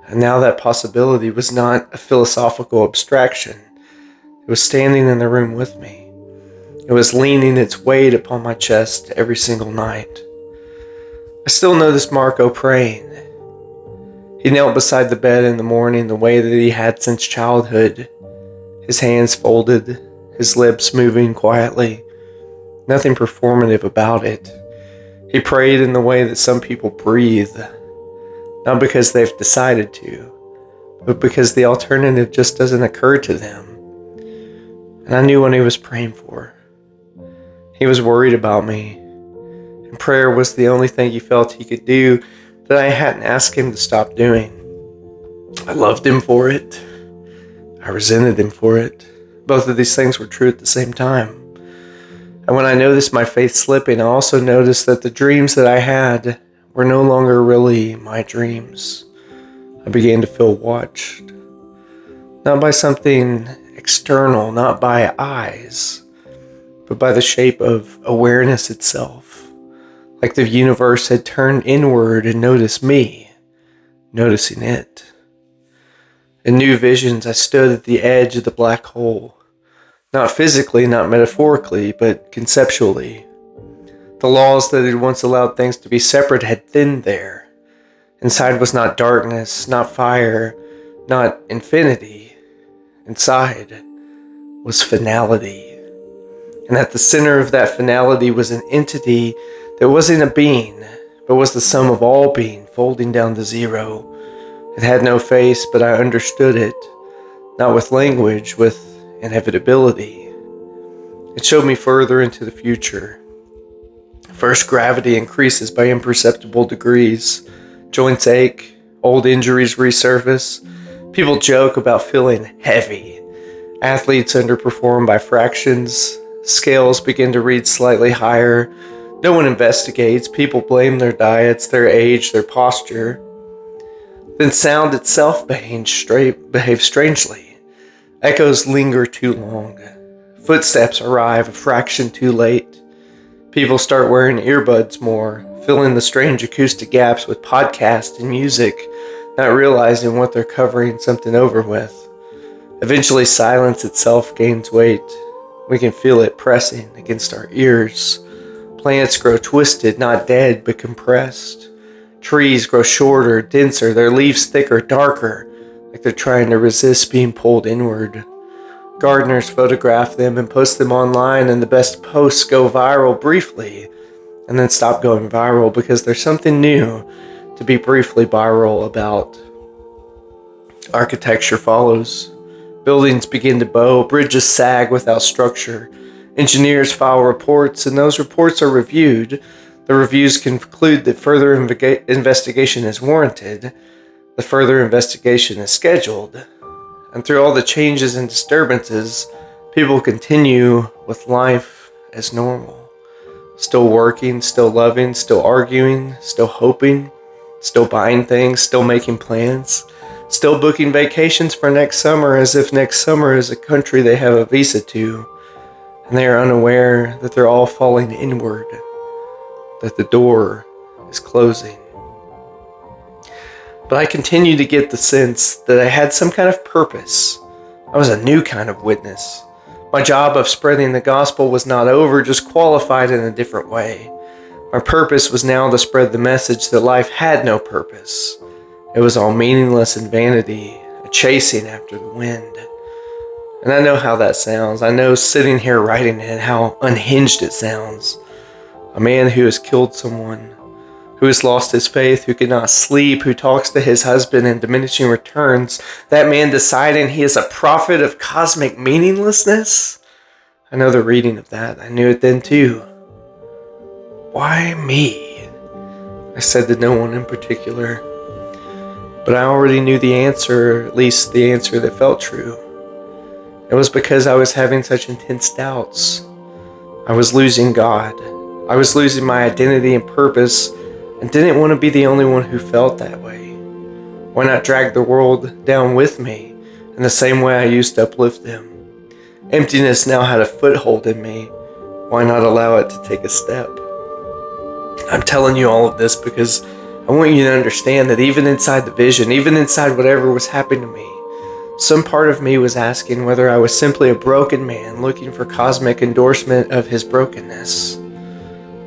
And now that possibility was not a philosophical abstraction. It was standing in the room with me. It was leaning its weight upon my chest every single night. I still noticed Marco praying. He knelt beside the bed in the morning the way that he had since childhood. His hands folded, his lips moving quietly. Nothing performative about it. He prayed in the way that some people breathe. Not because they've decided to, but because the alternative just doesn't occur to them. And I knew what he was praying for. He was worried about me, and prayer was the only thing he felt he could do that I hadn't asked him to stop doing. I loved him for it. I resented him for it. Both of these things were true at the same time. And when I noticed my faith slipping, I also noticed that the dreams that I had were no longer really my dreams. I began to feel watched. not by something external, not by eyes, but by the shape of awareness itself. Like the universe had turned inward and noticed me, noticing it. In new visions, I stood at the edge of the black hole. Not physically, not metaphorically, but conceptually. The laws that had once allowed things to be separate had thinned there. Inside was not darkness, not fire, not infinity. Inside was finality. And at the center of that finality was an entity that wasn't a being, but was the sum of all being, folding down to zero. It had no face, but I understood it, not with language, with inevitability. It showed me further into the future. First, gravity increases by imperceptible degrees. Joints ache, old injuries resurface. People joke about feeling heavy. Athletes underperform by fractions. Scales begin to read slightly higher. No one investigates. People blame their diets, their age, their posture. Then sound itself behaves strangely. Echoes linger too long. Footsteps arrive a fraction too late. People start wearing earbuds more, filling the strange acoustic gaps with podcasts and music, not realizing what they're covering something over with. Eventually, silence itself gains weight. We can feel it pressing against our ears. Plants grow twisted, not dead, but compressed. Trees grow shorter, denser, their leaves thicker, darker, like they're trying to resist being pulled inward. Gardeners photograph them and post them online, and the best posts go viral briefly, and then stop going viral because there's something new to be briefly viral about. Architecture follows. Buildings begin to bow, bridges sag without structure. Engineers file reports, and those reports are reviewed. The reviews conclude that further investigation is warranted. The further investigation is scheduled. And through all the changes and disturbances, people continue with life as normal. Still working, still loving, still arguing, still hoping, still buying things, still making plans, still booking vacations for next summer as if next summer is a country they have a visa to. And they are unaware that they're all falling inward, that the door is closing. But I continue to get the sense that I had some kind of purpose. I was a new kind of witness. My job of spreading the gospel was not over, just qualified in a different way. My purpose was now to spread the message that life had no purpose. It was all meaningless and vanity, a chasing after the wind. And I know how that sounds. I know sitting here writing it, how unhinged it sounds. A man who has killed someone, who has lost his faith, who cannot sleep, who talks to his husband in diminishing returns, that man deciding he is a prophet of cosmic meaninglessness? I know the reading of that. I knew it then too. Why me? I said to no one in particular. But I already knew the answer, at least the answer that felt true. It was because I was having such intense doubts. I was losing God. I was losing my identity and purpose, and didn't want to be the only one who felt that way. Why not drag the world down with me in the same way I used to uplift them? Emptiness now had a foothold in me. Why not allow it to take a step? I'm telling you all of this because I want you to understand that even inside the vision, even inside whatever was happening to me, some part of me was asking whether I was simply a broken man looking for cosmic endorsement of his brokenness.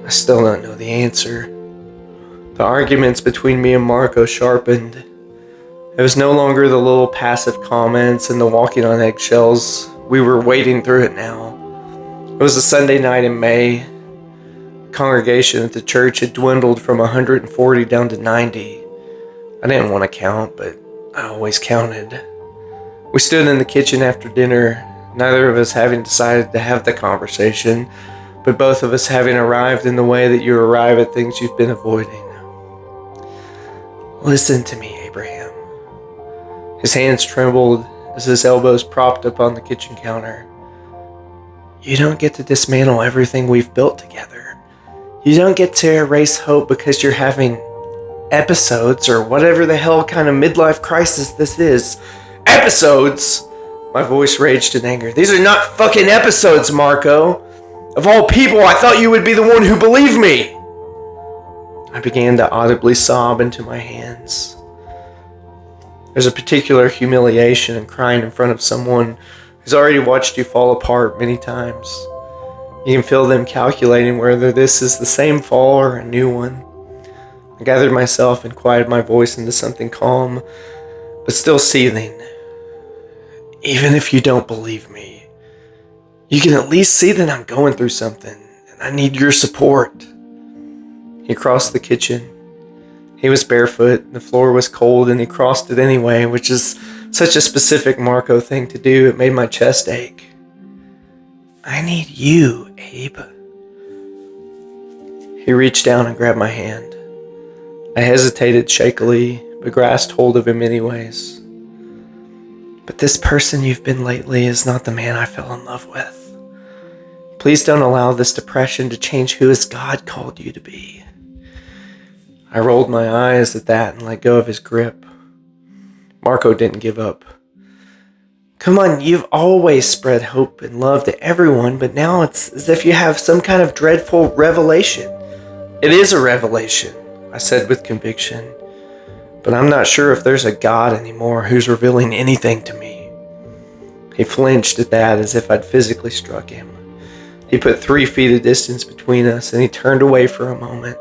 I still don't know the answer. The arguments between me and Marco sharpened. It was no longer the little passive comments and the walking on eggshells. We were wading through it now. It was a Sunday night in May. The congregation at the church had dwindled from 140 down to 90. I didn't want to count, but I always counted. We stood in the kitchen after dinner, neither of us having decided to have the conversation, but both of us having arrived in the way that you arrive at things you've been avoiding. Listen to me, Abraham. His hands trembled as his elbows propped up on the kitchen counter. You don't get to dismantle everything we've built together. You don't get to erase hope because you're having episodes or whatever the hell kind of midlife crisis this is. Episodes? My voice raged in anger. These are not fucking episodes, Marco. Of all people, I thought you would be the one who believed me. I began to audibly sob into my hands. There's a particular humiliation in crying in front of someone who's already watched you fall apart many times. You can feel them calculating whether this is the same fall or a new one. I gathered myself and quieted my voice into something calm, but still seething. Even if you don't believe me, you can at least see that I'm going through something, and I need your support. He crossed the kitchen. He was barefoot, the floor was cold, and he crossed it anyway, which is such a specific Marco thing to do. It made my chest ache. I need you, Abe. He reached down and grabbed my hand. I hesitated shakily, but grasped hold of him anyways. But this person you've been lately is not the man I fell in love with. Please don't allow this depression to change who as God called you to be. I rolled my eyes at that and let go of his grip. Marco didn't give up. Come on, you've always spread hope and love to everyone, but now it's as if you have some kind of dreadful revelation. It is a revelation, I said with conviction, but I'm not sure if there's a God anymore who's revealing anything to me. He flinched at that as if I'd physically struck him. He put 3 feet of distance between us and he turned away for a moment.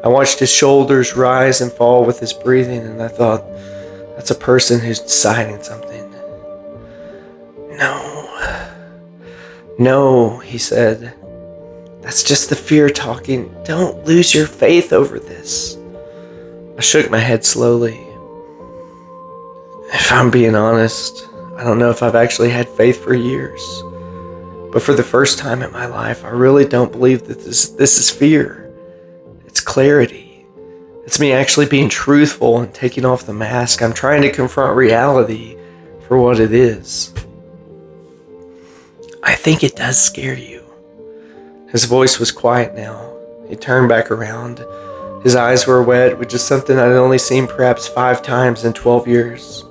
I watched his shoulders rise and fall with his breathing, and I thought, that's a person who's deciding something. No, he said. That's just the fear talking. Don't lose your faith over this. I shook my head slowly. If I'm being honest, I don't know if I've actually had faith for years. But for the first time in my life, I really don't believe that this is fear. It's clarity. It's me actually being truthful and taking off the mask. I'm trying to confront reality for what it is. I think it does scare you. His voice was quiet now. He turned back around. His eyes were wet, which is something I'd only seen perhaps 5 times in 12 years.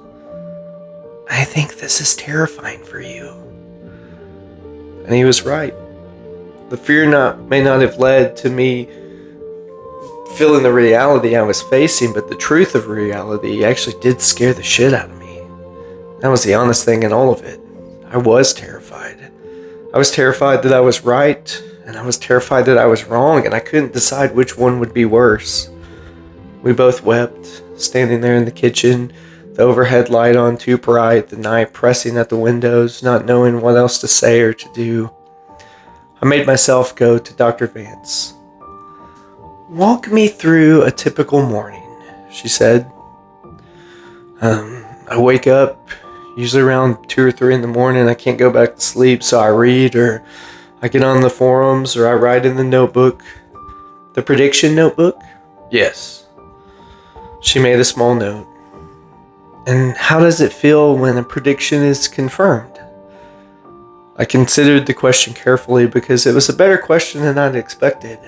I think this is terrifying for you. And he was right. The fear may not have led to me feeling the reality I was facing, but the truth of reality actually did scare the shit out of me. That was the honest thing in all of it. I was terrified. I was terrified that I was right, and I was terrified that I was wrong, and I couldn't decide which one would be worse. We both wept, standing there in the kitchen, the overhead light on too bright, the night pressing at the windows, not knowing what else to say or to do. I made myself go to Dr. Vance. Walk me through a typical morning, she said. I wake up, usually around 2 or 3 in the morning. I can't go back to sleep, so I read, or I get on the forums, or I write in the notebook. The prediction notebook? Yes. She made a small note. And how does it feel when a prediction is confirmed? I considered the question carefully because it was a better question than I'd expected.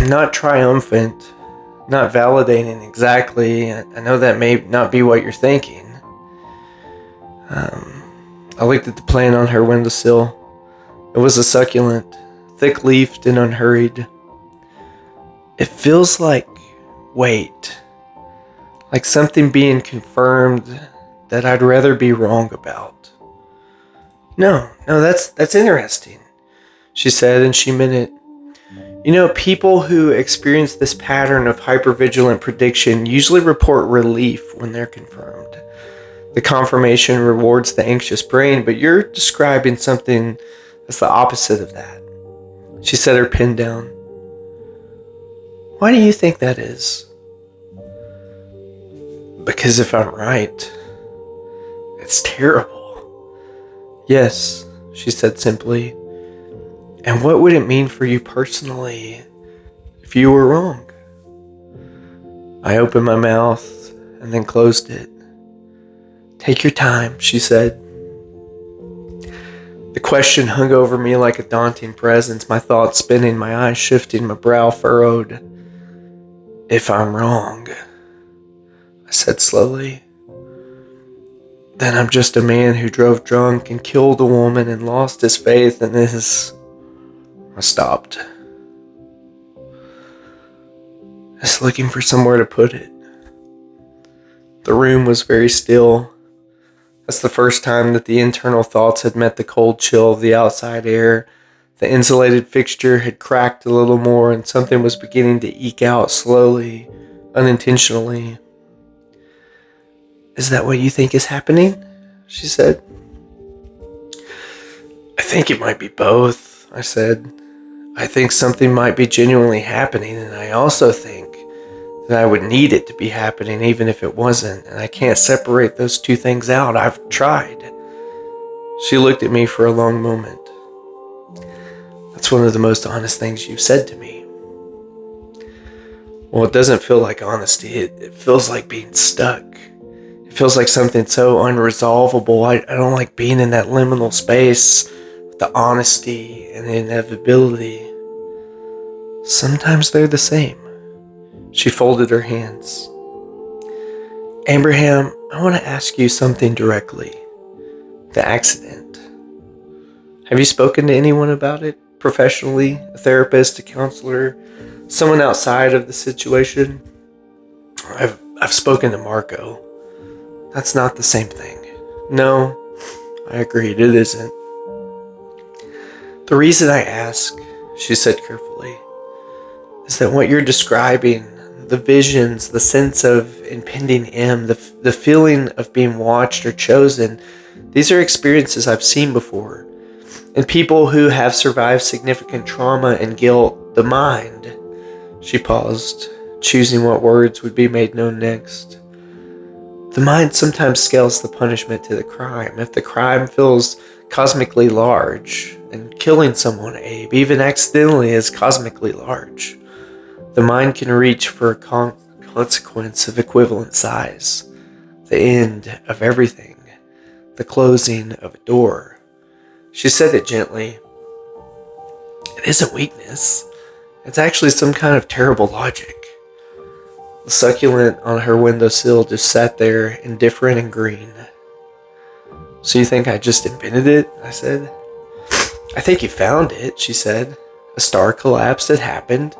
Not triumphant, not validating exactly. I know that may not be what you're thinking. I looked at the plant on her windowsill. It was a succulent, thick-leafed and unhurried. It feels like weight, like something being confirmed that I'd rather be wrong about. No, that's interesting, she said, and she meant it. You know, people who experience this pattern of hypervigilant prediction usually report relief when they're confirmed. The confirmation rewards the anxious brain, but you're describing something that's the opposite of that. She set her pen down. Why do you think that is? Because if I'm right, it's terrible. Yes, she said simply. And what would it mean for you personally if you were wrong? I opened my mouth and then closed it. Take your time, she said. The question hung over me like a daunting presence, my thoughts spinning, my eyes shifting, my brow furrowed. If I'm wrong, I said slowly, then I'm just a man who drove drunk and killed a woman and lost his faith in his... I stopped. Just looking for somewhere to put it. The room was very still. That's the first time that the internal thoughts had met the cold chill of the outside air. The insulated fixture had cracked a little more, and something was beginning to eke out slowly, unintentionally. "Is that what you think is happening?" she said. "I think it might be both," I said. "I think something might be genuinely happening, and I also think that I would need it to be happening even if it wasn't, and I can't separate those two things out. I've tried." She looked at me for a long moment. "That's one of the most honest things you've said to me." "Well, it doesn't feel like honesty. It feels like being stuck. It feels like something so unresolvable. I don't like being in that liminal space with the honesty and the inevitability. Sometimes they're the same." She folded her hands. "Abraham, I want to ask you something directly. The accident. Have you spoken to anyone about it? Professionally? A therapist, a counselor? Someone outside of the situation?" I've spoken to Marco. "That's not the same thing." "No," I agreed, "it isn't." "The reason I ask," she said carefully, "is that what you're describing, the visions, the sense of impending end, the feeling of being watched or chosen, these are experiences I've seen before. In people who have survived significant trauma and guilt, the mind..." She paused, choosing what words would be made known next. "The mind sometimes scales the punishment to the crime. If the crime feels cosmically large, and killing someone, Abe, even accidentally, is cosmically large, the mind can reach for a consequence of equivalent size. The end of everything. The closing of a door." She said it gently. "It isn't weakness. It's actually some kind of terrible logic." The succulent on her windowsill just sat there, indifferent and green. "So you think I just invented it?" I said. "I think you found it," she said. "A star collapsed, it happened.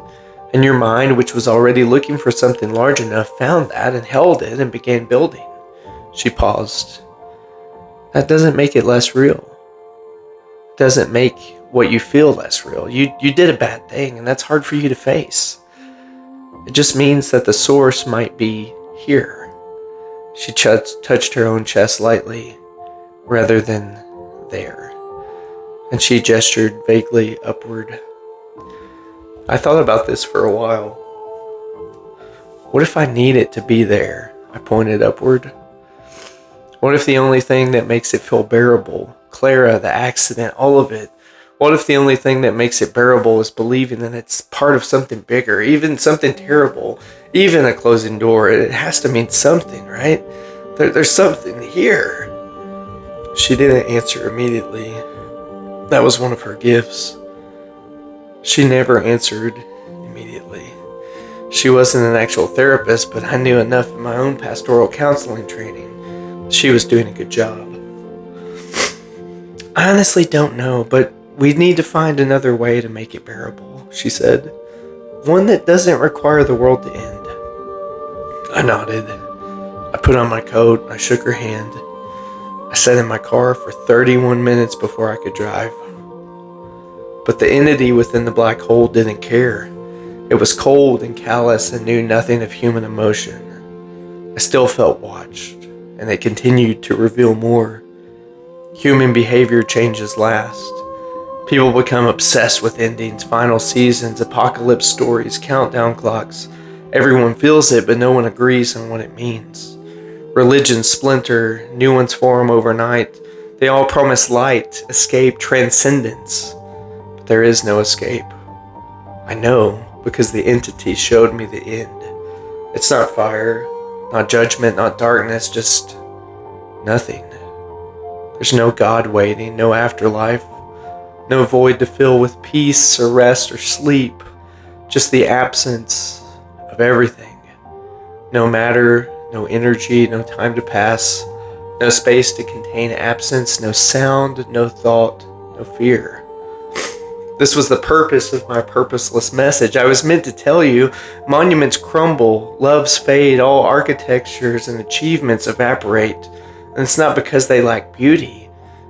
And your mind, which was already looking for something large enough, found that and held it and began building." She paused. "That doesn't make it less real. It doesn't make what you feel less real. You did a bad thing, and that's hard for you to face. It just means that the source might be here." She touched her own chest lightly, rather than there, and she gestured vaguely upward. I thought about this for a while. What if I need it to be there? I pointed upward. What if the only thing that makes it feel bearable, Clara, the accident, all of it, what if the only thing that makes it bearable is believing that it's part of something bigger, even something terrible, even a closing door? It has to mean something, right? There's something here. She didn't answer immediately. That was one of her gifts. She never answered immediately. She wasn't an actual therapist, but I knew enough in my own pastoral counseling training. She was doing a good job. "I honestly don't know, but we need to find another way to make it bearable," she said. "One that doesn't require the world to end." I nodded. I put on my coat. I shook her hand. I sat in my car for 31 minutes before I could drive. But the entity within the black hole didn't care. It was cold and callous and knew nothing of human emotion. I still felt watched, and it continued to reveal more. Human behavior changes last. People become obsessed with endings, final seasons, apocalypse stories, countdown clocks. Everyone feels it, but no one agrees on what it means. Religions splinter, new ones form overnight. They all promise light, escape, transcendence. But there is no escape. I know, because the entity showed me the end. It's not fire, not judgment, not darkness, just nothing. There's no God waiting, no afterlife, no void to fill with peace or rest or sleep, just the absence of everything. No matter, no energy, no time to pass, No space to contain absence, no sound, no thought, no fear. This was the purpose of my purposeless message. I was meant to tell you, monuments crumble, loves fade, all architectures and achievements evaporate. And it's not because they lack beauty,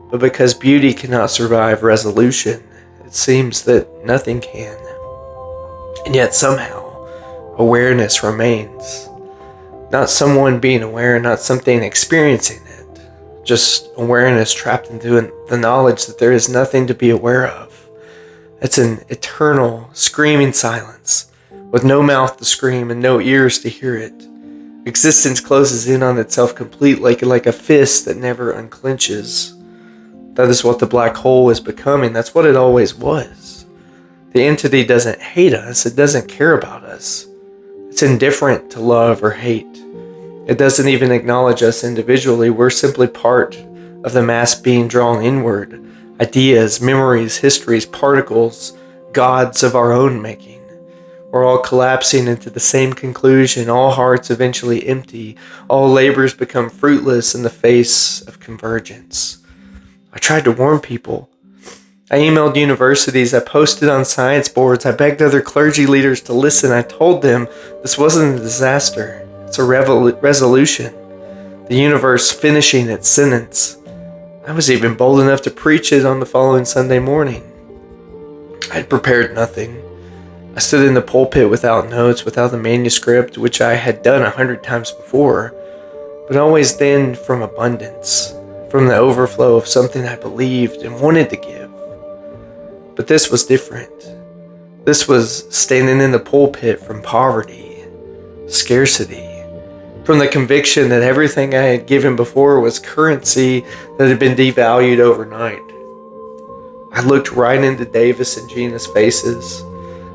but because beauty cannot survive resolution. It seems that nothing can. And yet somehow, awareness remains. Not someone being aware, not something experiencing it. Just awareness trapped into the knowledge that there is nothing to be aware of. It's an eternal, screaming silence, with no mouth to scream and no ears to hear it. Existence closes in on itself completely, like a fist that never unclenches. That is what the black hole is becoming. That's what it always was. The entity doesn't hate us. It doesn't care about us. It's indifferent to love or hate. It doesn't even acknowledge us individually. We're simply part of the mass being drawn inward. Ideas, memories, histories, particles, gods of our own making. We're all collapsing into the same conclusion. All hearts eventually empty. All labors become fruitless in the face of convergence. I tried to warn people. I emailed universities. I posted on science boards. I begged other clergy leaders to listen. I told them this wasn't a disaster. It's a resolution. The universe finishing its sentence. I was even bold enough to preach it on the following Sunday morning. I had prepared nothing. I stood in the pulpit without notes, without the manuscript, which I had done 100 times before, but always then from abundance, from the overflow of something I believed and wanted to give. But this was different. This was standing in the pulpit from poverty, scarcity, from the conviction that everything I had given before was currency that had been devalued overnight. I looked right into Davis and Gina's faces.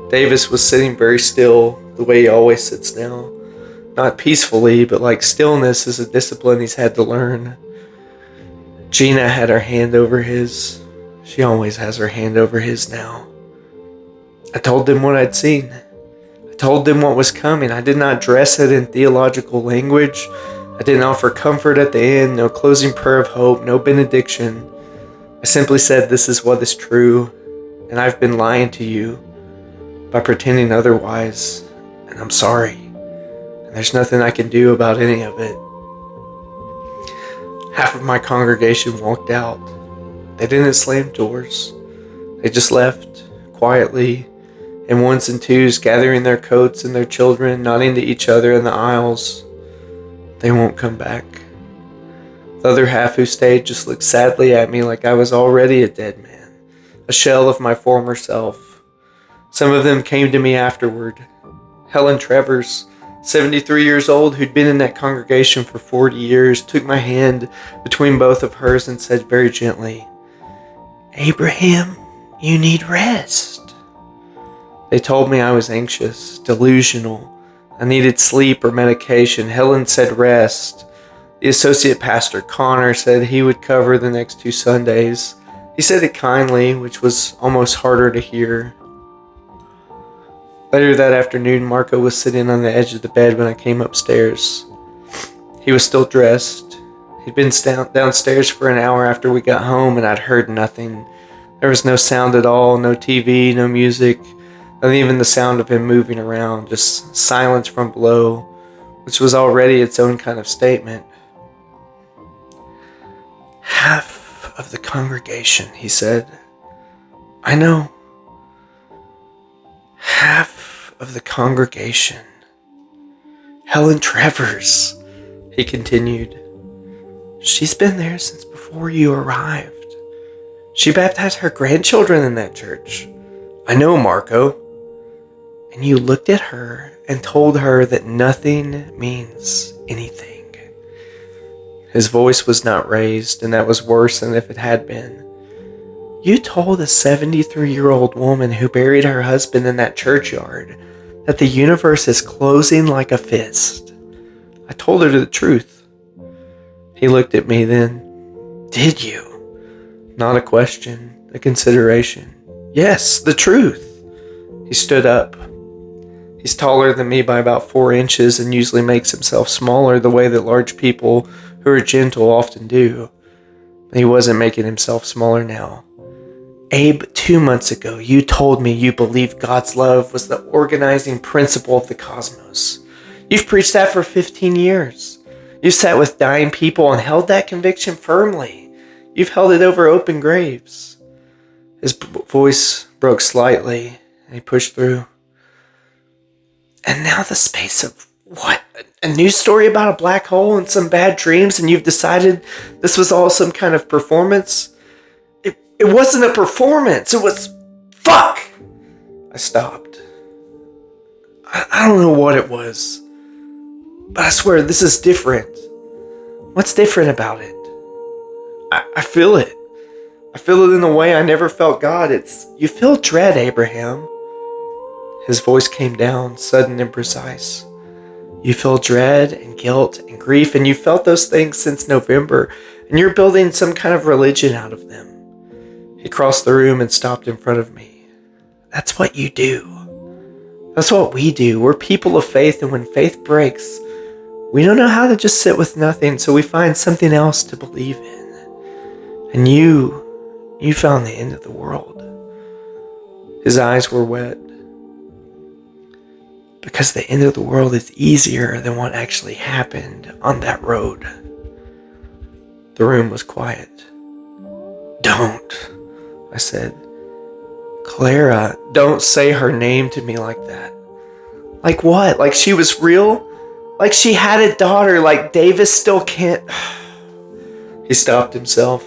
Davis was sitting very still, the way he always sits now. Not peacefully, but like stillness is a discipline he's had to learn. Gina had her hand over his. She always has her hand over his now. I told them what I'd seen. Told them what was coming. I did not dress it in theological language. I didn't offer comfort at the end, no closing prayer of hope, no benediction. I simply said, this is what is true, and I've been lying to you by pretending otherwise, and I'm sorry. And there's nothing I can do about any of it. Half of my congregation walked out. They didn't slam doors. They just left quietly, in ones and twos, gathering their coats and their children, nodding to each other in the aisles. They won't come back. The other half who stayed just looked sadly at me like I was already a dead man, a shell of my former self. Some of them came to me afterward. Helen Travers, 73 years old, who'd been in that congregation for 40 years, took my hand between both of hers and said very gently, "Abraham, you need rest." They told me I was anxious, delusional. I needed sleep or medication. Helen said rest. The associate pastor, Connor, said he would cover the next 2 Sundays. He said it kindly, which was almost harder to hear. Later that afternoon, Marco was sitting on the edge of the bed when I came upstairs. He was still dressed. He'd been downstairs for an hour after we got home, and I'd heard nothing. There was no sound at all, no TV, no music. Not even the sound of him moving around, just silence from below, which was already its own kind of statement. "Half of the congregation," he said. "I know. Half of the congregation. Helen Travers," he continued. "She's been there since before you arrived. She baptized her grandchildren in that church. I know, Marco. And you looked at her and told her that nothing means anything." His voice was not raised, and that was worse than if it had been. "You told a 73-year-old woman who buried her husband in that churchyard that the universe is closing like a fist. I told her the truth." He looked at me then. "Did you?" Not a question, a consideration. "Yes, the truth." He stood up. He's taller than me by about 4 inches and usually makes himself smaller the way that large people who who are gentle often do. He wasn't making himself smaller now. Abe, 2 months ago, you told me you believed God's love was the organizing principle of the cosmos. You've preached that for 15 years. You've sat with dying people and held that conviction firmly. You've held it over open graves. His voice broke slightly, and he pushed through. And now the space of what? A news story about a black hole and some bad dreams, and you've decided this was all some kind of performance? It wasn't a performance. It was... Fuck! I stopped. I don't know what it was. But I swear, this is different. What's different about it? I feel it. I feel it in a way I never felt God. You feel dread, Abraham. His voice came down, sudden and precise. You feel dread and guilt and grief, and you felt those things since November, and you're building some kind of religion out of them. He crossed the room and stopped in front of me. That's what you do. That's what we do. We're people of faith, and when faith breaks, we don't know how to just sit with nothing, so we find something else to believe in. And you found the end of the world. His eyes were wet. Because the end of the world is easier than what actually happened on that road. The room was quiet. Don't, I said. Clara, don't say her name to me like that. Like what? Like she was real? Like she had a daughter, like Davis still can't... He stopped himself.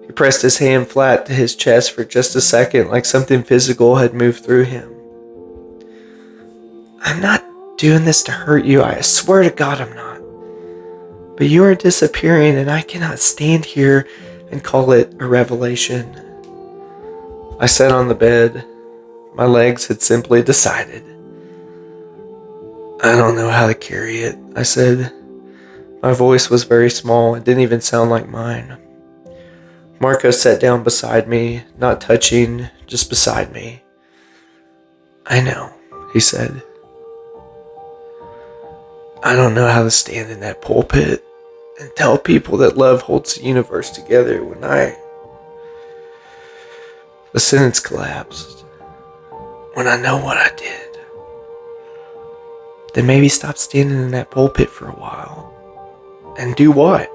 He pressed his hand flat to his chest for just a second, like something physical had moved through him. I'm not doing this to hurt you. I swear to God I'm not. But you are disappearing, and I cannot stand here and call it a revelation. I sat on the bed. My legs had simply decided. I don't know how to carry it, I said. My voice was very small. It didn't even sound like mine. Marco sat down beside me, not touching, just beside me. I know, he said. I don't know how to stand in that pulpit and tell people that love holds the universe together when The sentence collapsed. When I know what I did. Then maybe stop standing in that pulpit for a while. And do what?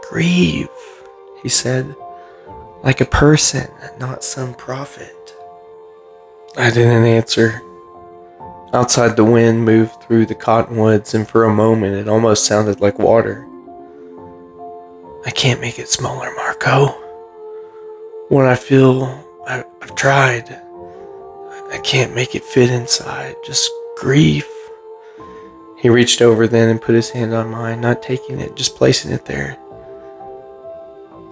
Grieve, he said. Like a person, not some prophet. I didn't answer. Outside, the wind moved through the cottonwoods, and for a moment it almost sounded like water. I can't make it smaller, Marco. What I feel, I've tried. I can't make it fit inside. Just grief. He reached over then and put his hand on mine, not taking it, just placing it there.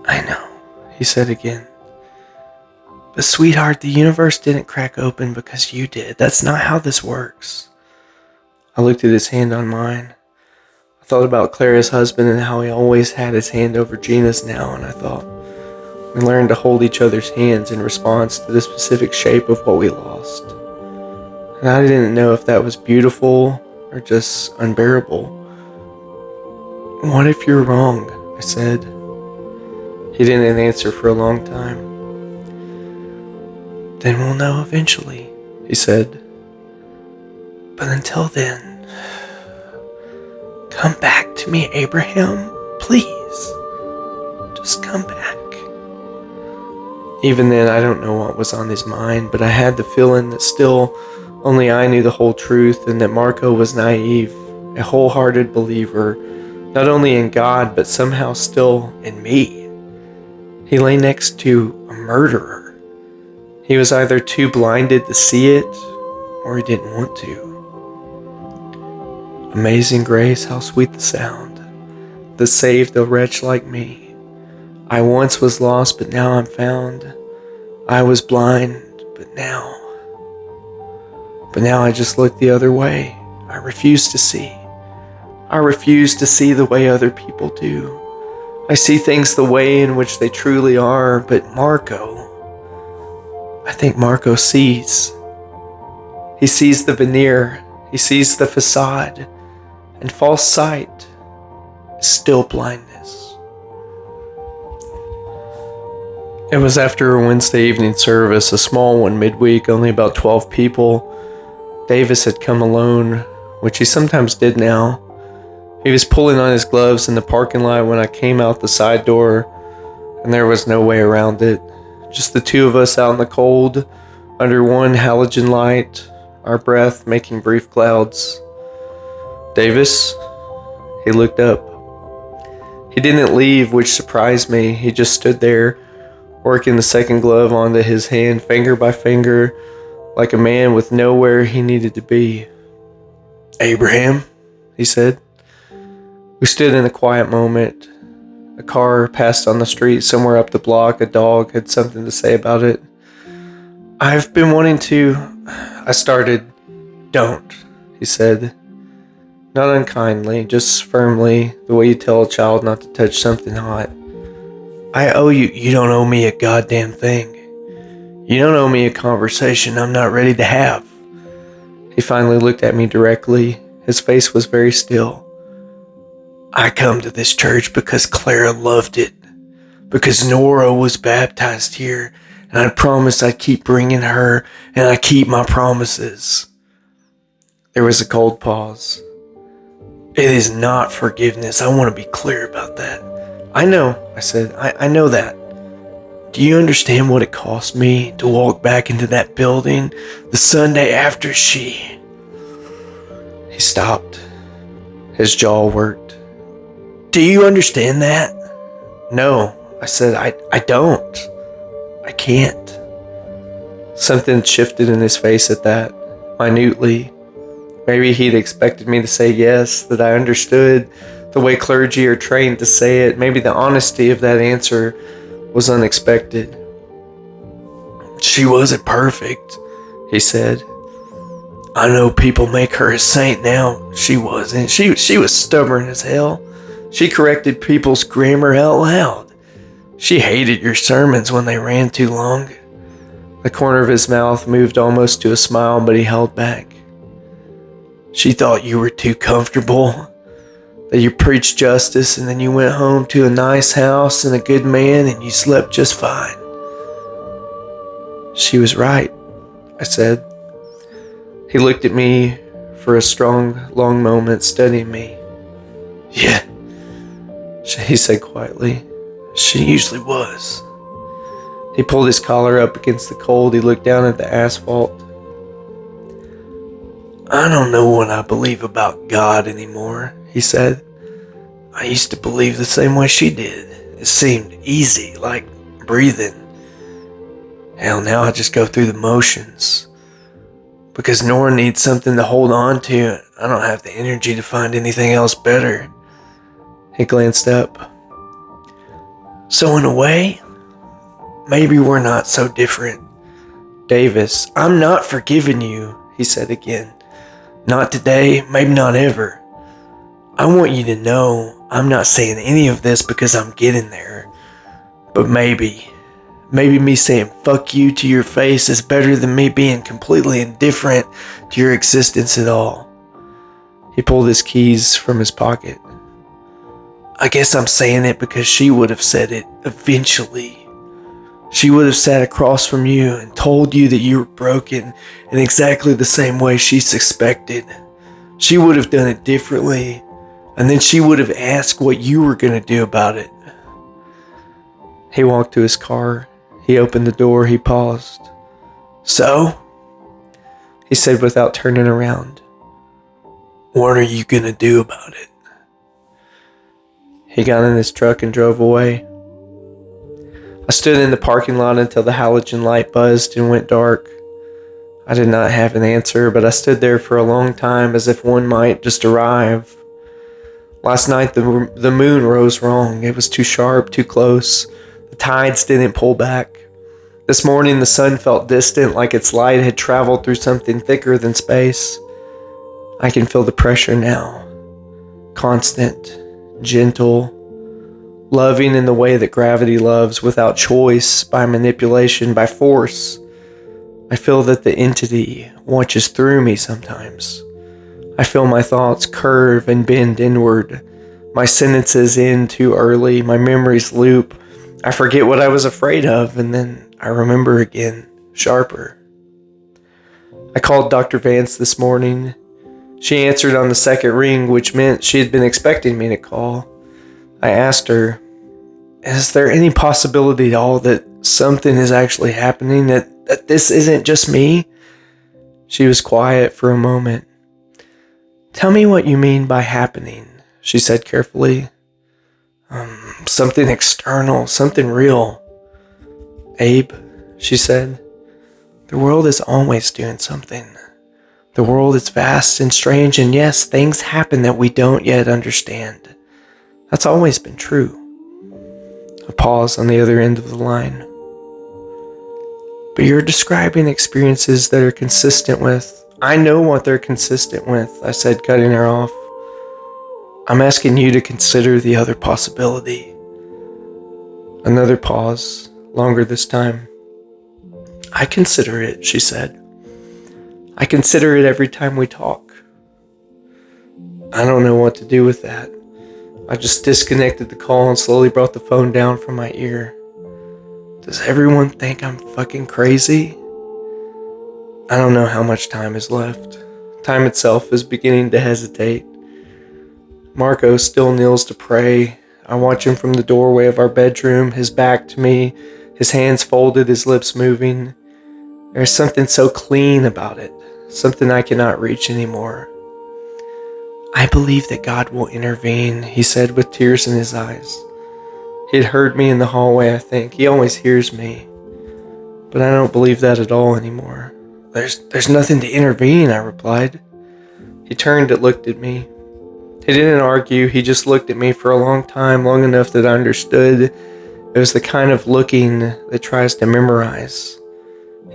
I know, he said again. But sweetheart, the universe didn't crack open because you did. That's not how this works. I looked at his hand on mine. I thought about Clara's husband and how he always had his hand over Gina's now, and I thought, we learned to hold each other's hands in response to the specific shape of what we lost. And I didn't know if that was beautiful or just unbearable. What if you're wrong? I said. He didn't answer for a long time. Then we'll know eventually, he said. But until then, come back to me, Abraham, please. Just come back. Even then, I don't know what was on his mind, but I had the feeling that still only I knew the whole truth, and that Marco was naive, a wholehearted believer, not only in God, but somehow still in me. He lay next to a murderer. He was either too blinded to see it, or he didn't want to. Amazing grace, how sweet the sound that saved a wretch like me. I once was lost, but now I'm found. I was blind, but now I just look the other way. I refuse to see. I refuse to see the way other people do. I see things the way in which they truly are, but I think Marco sees. He sees the veneer. He sees the facade and false sight. is still blindness. It was after a Wednesday evening service, a small one midweek, only about 12 people. Davis had come alone, which he sometimes did now. He was pulling on his gloves in the parking lot when I came out the side door, and there was no way around it. Just the two of us out in the cold, under one halogen light, our breath making brief clouds. "Davis?" He looked up. He didn't leave, which surprised me. He just stood there, working the second glove onto his hand, finger by finger, like a man with nowhere he needed to be. "Abraham?" he said. We stood in a quiet moment. A car passed on the street somewhere up the block. A dog had something to say about it. "I've been wanting to..." I started. "Don't," he said. Not unkindly, just firmly, the way you tell a child not to touch something hot. "I owe you..." "You don't owe me a goddamn thing. You don't owe me a conversation I'm not ready to have." He finally looked at me directly. His face was very still. "I come to this church because Clara loved it. Because Nora was baptized here, and I promised I'd keep bringing her, and I keep my promises." There was a cold pause. "It is not forgiveness. I want to be clear about that." "I know," I said. I know that. Do you understand what it cost me to walk back into that building the Sunday after she..." He stopped. His jaw worked. "Do you understand that?" "No," I said. I don't. I can't." Something shifted in his face at that, minutely. Maybe he'd expected me to say yes, that I understood the way clergy are trained to say it. Maybe the honesty of that answer was unexpected. "She wasn't perfect," he said. "I know people make her a saint now. She wasn't. She was stubborn as hell. She corrected people's grammar out loud. She hated your sermons when they ran too long." The corner of his mouth moved almost to a smile, but he held back. "She thought you were too comfortable, that you preached justice and then you went home to a nice house and a good man and you slept just fine." "She was right," I said. He looked at me for a strong, long moment, studying me. "Yeah," he said quietly. "She usually was." He pulled his collar up against the cold. He looked down at the asphalt. "I don't know what I believe about God anymore," he said. "I used to believe the same way she did. It seemed easy, like breathing. Hell, now I just go through the motions. Because Nora needs something to hold on to. I don't have the energy to find anything else better." He glanced up. "So in a way, maybe we're not so different." "Davis, I'm not forgiving you," he said again. "Not today, maybe not ever. I want you to know I'm not saying any of this because I'm getting there. But maybe me saying fuck you to your face is better than me being completely indifferent to your existence at all." He pulled his keys from his pocket. "I guess I'm saying it because she would have said it eventually. She would have sat across from you and told you that you were broken in exactly the same way she suspected. She would have done it differently, and then she would have asked what you were going to do about it." He walked to his car. He opened the door. He paused. "So?" he said without turning around. "What are you going to do about it?" He got in his truck and drove away. I stood in the parking lot until the halogen light buzzed and went dark. I did not have an answer, but I stood there for a long time as if one might just arrive. Last night the moon rose wrong. It was too sharp, too close. The tides didn't pull back. This morning the sun felt distant, like its light had traveled through something thicker than space. I can feel the pressure now. Constant, gentle, loving in the way that gravity loves, without choice, by manipulation, by force. I feel that the entity watches through me sometimes. I feel my thoughts curve and bend inward. My sentences end too early, my memories loop. I forget what I was afraid of, and then I remember again, sharper. I called Dr. Vance this morning. She answered on the second ring, which meant she had been expecting me to call. I asked her, is there any possibility at all that something is actually happening, that this isn't just me? She was quiet for a moment. Tell me what you mean by happening, she said carefully. Something external, something real. Abe, she said, the world is always doing something. The world is vast and strange, and yes, things happen that we don't yet understand. That's always been true. A pause on the other end of the line. But you're describing experiences that are consistent with... I know what they're consistent with, I said, cutting her off. I'm asking you to consider the other possibility. Another pause, longer this time. I consider it, she said. I consider it every time we talk. I don't know what to do with that. I just disconnected the call and slowly brought the phone down from my ear. Does everyone think I'm fucking crazy? I don't know how much time is left. Time itself is beginning to hesitate. Marco still kneels to pray. I watch him from the doorway of our bedroom, his back to me, his hands folded, his lips moving. There's something so clean about it, something I cannot reach anymore. I believe that God will intervene, he said with tears in his eyes. He had heard me in the hallway, I think. He always hears me. But I don't believe that at all anymore. There's nothing to intervene, I replied. He turned and looked at me. He didn't argue, he just looked at me for a long time, long enough that I understood. It was the kind of looking that tries to memorize.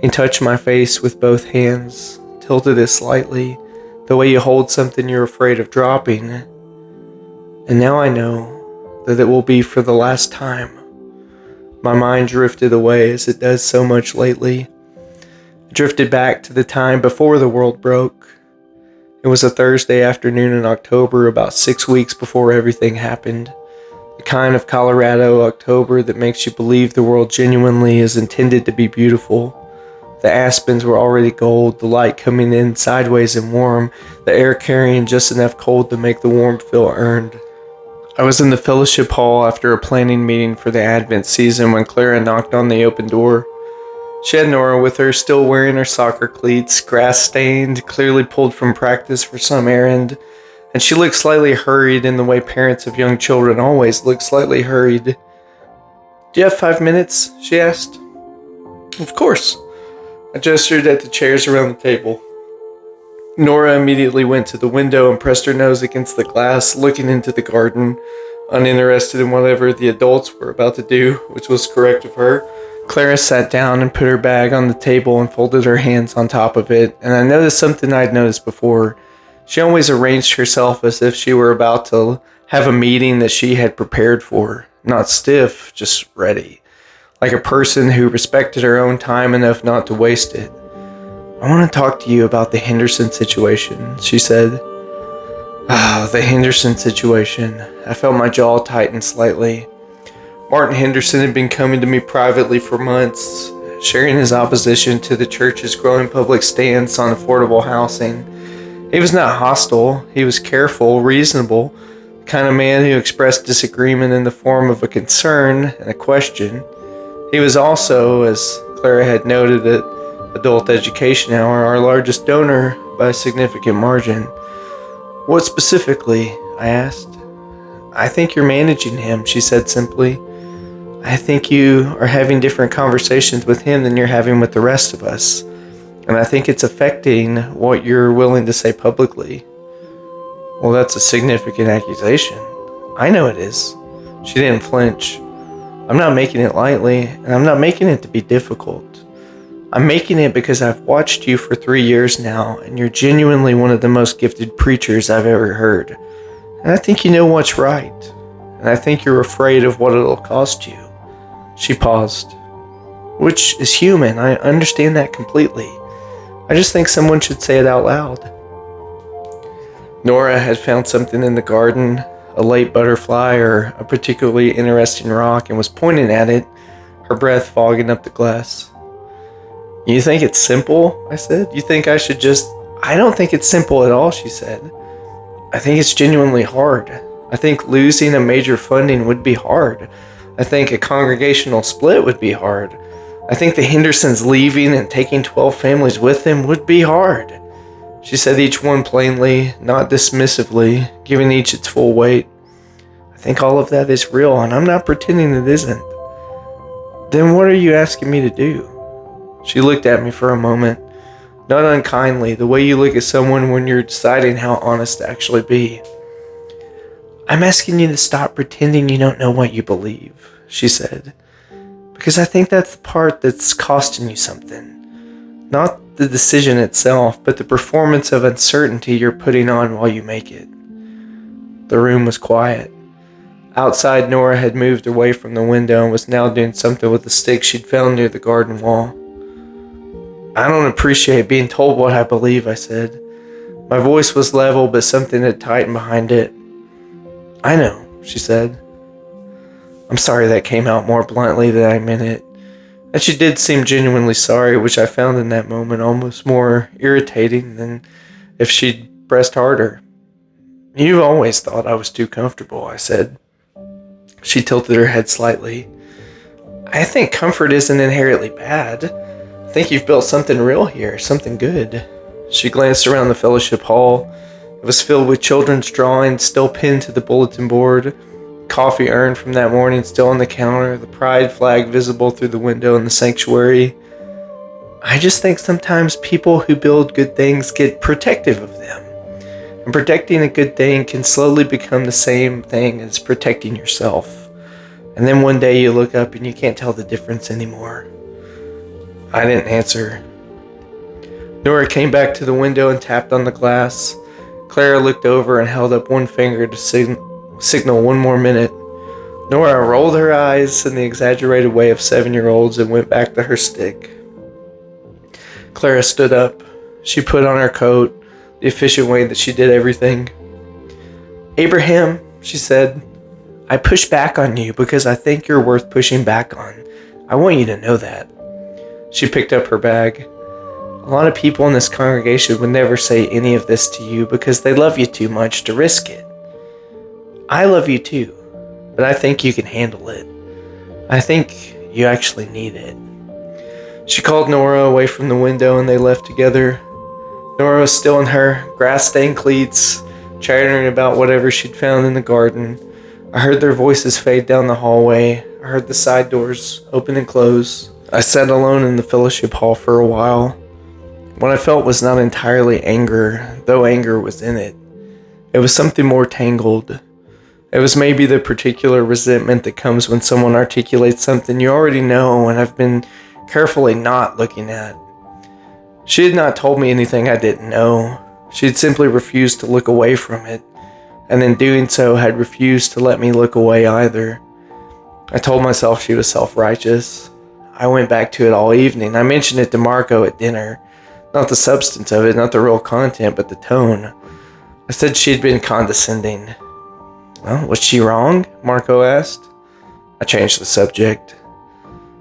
He touched my face with both hands, tilted it slightly, the way you hold something you're afraid of dropping. And now I know that it will be for the last time. My mind drifted away as it does so much lately. It drifted back to the time before the world broke. It was a Thursday afternoon in October, about 6 weeks before everything happened. The kind of Colorado October that makes you believe the world genuinely is intended to be beautiful. The aspens were already gold, the light coming in sideways and warm, the air carrying just enough cold to make the warmth feel earned. I was in the fellowship hall after a planning meeting for the Advent season when Clara knocked on the open door. She had Nora with her, still wearing her soccer cleats, grass-stained, clearly pulled from practice for some errand, and she looked slightly hurried in the way parents of young children always look slightly hurried. Do you have 5 minutes? She asked. Of course. I gestured at the chairs around the table. Nora immediately went to the window and pressed her nose against the glass, looking into the garden, uninterested in whatever the adults were about to do, which was correct of her. Clara sat down and put her bag on the table and folded her hands on top of it, and I noticed something I'd noticed before. She always arranged herself as if she were about to have a meeting that she had prepared for. Not stiff, just ready. Like a person who respected her own time enough not to waste it. I want to talk to you about the Henderson situation, she said. The Henderson situation. I felt my jaw tighten slightly. Martin Henderson had been coming to me privately for months, sharing his opposition to the church's growing public stance on affordable housing. He was not hostile, he was careful, reasonable, the kind of man who expressed disagreement in the form of a concern and a question. He was also, as Clara had noted at Adult Education Hour, our largest donor by a significant margin. What specifically? I asked. I think you're managing him, she said simply. I think you are having different conversations with him than you're having with the rest of us. And I think it's affecting what you're willing to say publicly. Well, that's a significant accusation. I know it is. She didn't flinch. I'm not making it lightly, and I'm not making it to be difficult. I'm making it because I've watched you for 3 years now, and you're genuinely one of the most gifted preachers I've ever heard. And I think you know what's right. And I think you're afraid of what it'll cost you. She paused. Which is human, I understand that completely. I just think someone should say it out loud. Nora had found something in the garden, a late butterfly or a particularly interesting rock and was pointing at it, her breath fogging up the glass. You think it's simple? I said. You think I should just... I don't think it's simple at all, she said. I think it's genuinely hard. I think losing a major funding would be hard. I think a congregational split would be hard. I think the Hendersons leaving and taking 12 families with them would be hard. She said each one plainly, not dismissively, giving each its full weight. I think all of that is real, and I'm not pretending it isn't. Then what are you asking me to do? She looked at me for a moment, not unkindly, the way you look at someone when you're deciding how honest to actually be. I'm asking you to stop pretending you don't know what you believe, she said, because I think that's the part that's costing you something. Not the decision itself, but the performance of uncertainty you're putting on while you make it. The room was quiet. Outside, Nora had moved away from the window and was now doing something with a stick she'd found near the garden wall. I don't appreciate being told what I believe, I said. My voice was level, but something had tightened behind it. I know, she said. I'm sorry that came out more bluntly than I meant it. And she did seem genuinely sorry, which I found in that moment almost more irritating than if she'd pressed harder. You've always thought I was too comfortable, I said. She tilted her head slightly. I think comfort isn't inherently bad. I think you've built something real here, something good. She glanced around the fellowship hall. It was filled with children's drawings still pinned to the bulletin board, coffee urn from that morning still on the counter, the pride flag visible through the window in the sanctuary. I just think sometimes people who build good things get protective of them. And protecting a good thing can slowly become the same thing as protecting yourself. And then one day you look up and you can't tell the difference anymore. I didn't answer. Nora came back to the window and tapped on the glass. Clara looked over and held up one finger to signal one more minute. Nora rolled her eyes in the exaggerated way of 7-year-olds and went back to her stick. Clara stood up. She put on her coat, the efficient way that she did everything. Abraham, she said, I push back on you because I think you're worth pushing back on. I want you to know that. She picked up her bag. A lot of people in this congregation would never say any of this to you because they love you too much to risk it. I love you too, but I think you can handle it. I think you actually need it. She called Nora away from the window and they left together. Nora was still in her grass-stained cleats, chattering about whatever she'd found in the garden. I heard their voices fade down the hallway. I heard the side doors open and close. I sat alone in the fellowship hall for a while. What I felt was not entirely anger, though anger was in it. It was something more tangled. It was maybe the particular resentment that comes when someone articulates something you already know and have been carefully not looking at. She had not told me anything I didn't know. She had simply refused to look away from it, and in doing so had refused to let me look away either. I told myself she was self-righteous. I went back to it all evening. I mentioned it to Marco at dinner. Not the substance of it, not the real content, but the tone. I said she'd been condescending. Well, was she wrong? Marco asked. I changed the subject.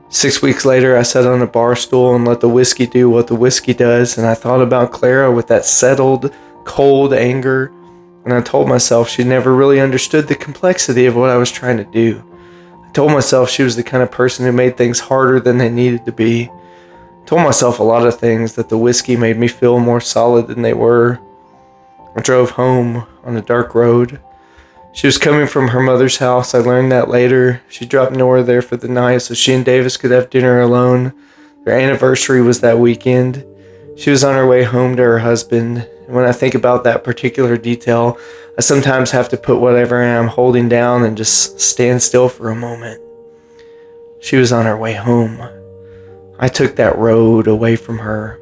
6 weeks later, I sat on a bar stool and let the whiskey do what the whiskey does, and I thought about Clara with that settled, cold anger, and I told myself she'd never really understood the complexity of what I was trying to do. I told myself she was the kind of person who made things harder than they needed to be. I told myself a lot of things, that the whiskey made me feel more solid than they were. I drove home on a dark road. She was coming from her mother's house. I learned that later. She dropped Nora there for the night so she and Davis could have dinner alone. Their anniversary was that weekend. She was on her way home to her husband. And when I think about that particular detail, I sometimes have to put whatever I'm holding down and just stand still for a moment. She was on her way home. I took that road away from her.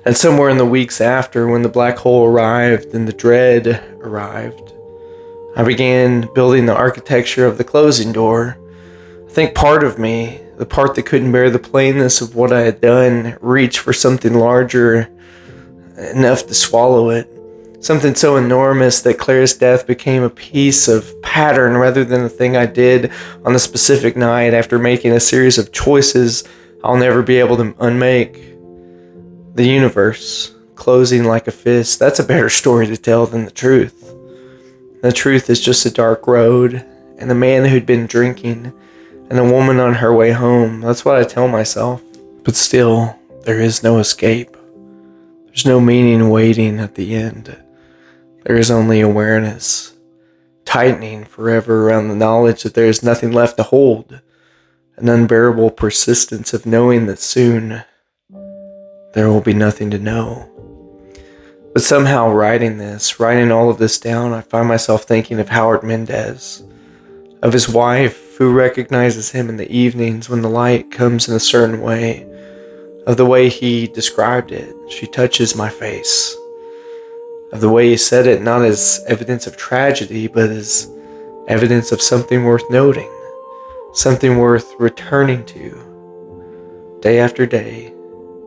And somewhere in the weeks after, when the black hole arrived and the dread arrived, I began building the architecture of the closing door. I think part of me, the part that couldn't bear the plainness of what I had done, reached for something larger enough to swallow it. Something so enormous that Claire's death became a piece of pattern rather than a thing I did on a specific night after making a series of choices I'll never be able to unmake. The universe, closing like a fist, that's a better story to tell than the truth. The truth is just a dark road, and a man who'd been drinking, and a woman on her way home. That's what I tell myself. But still, there is no escape. There's no meaning waiting at the end. There is only awareness, tightening forever around the knowledge that there is nothing left to hold, an unbearable persistence of knowing that soon there will be nothing to know. But somehow writing all of this down, I find myself thinking of Howard Mendez, of his wife who recognizes him in the evenings when the light comes in a certain way, of the way he described it. She touches my face. Of the way he said it, not as evidence of tragedy, but as evidence of something worth noting, something worth returning to, day after day,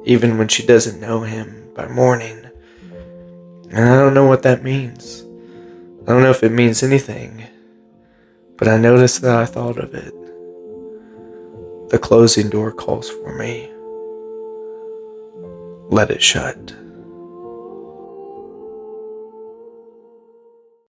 even when she doesn't know him by morning. And I don't know what that means. I don't know if it means anything, but I noticed that I thought of it. The closing door calls for me. Let it shut.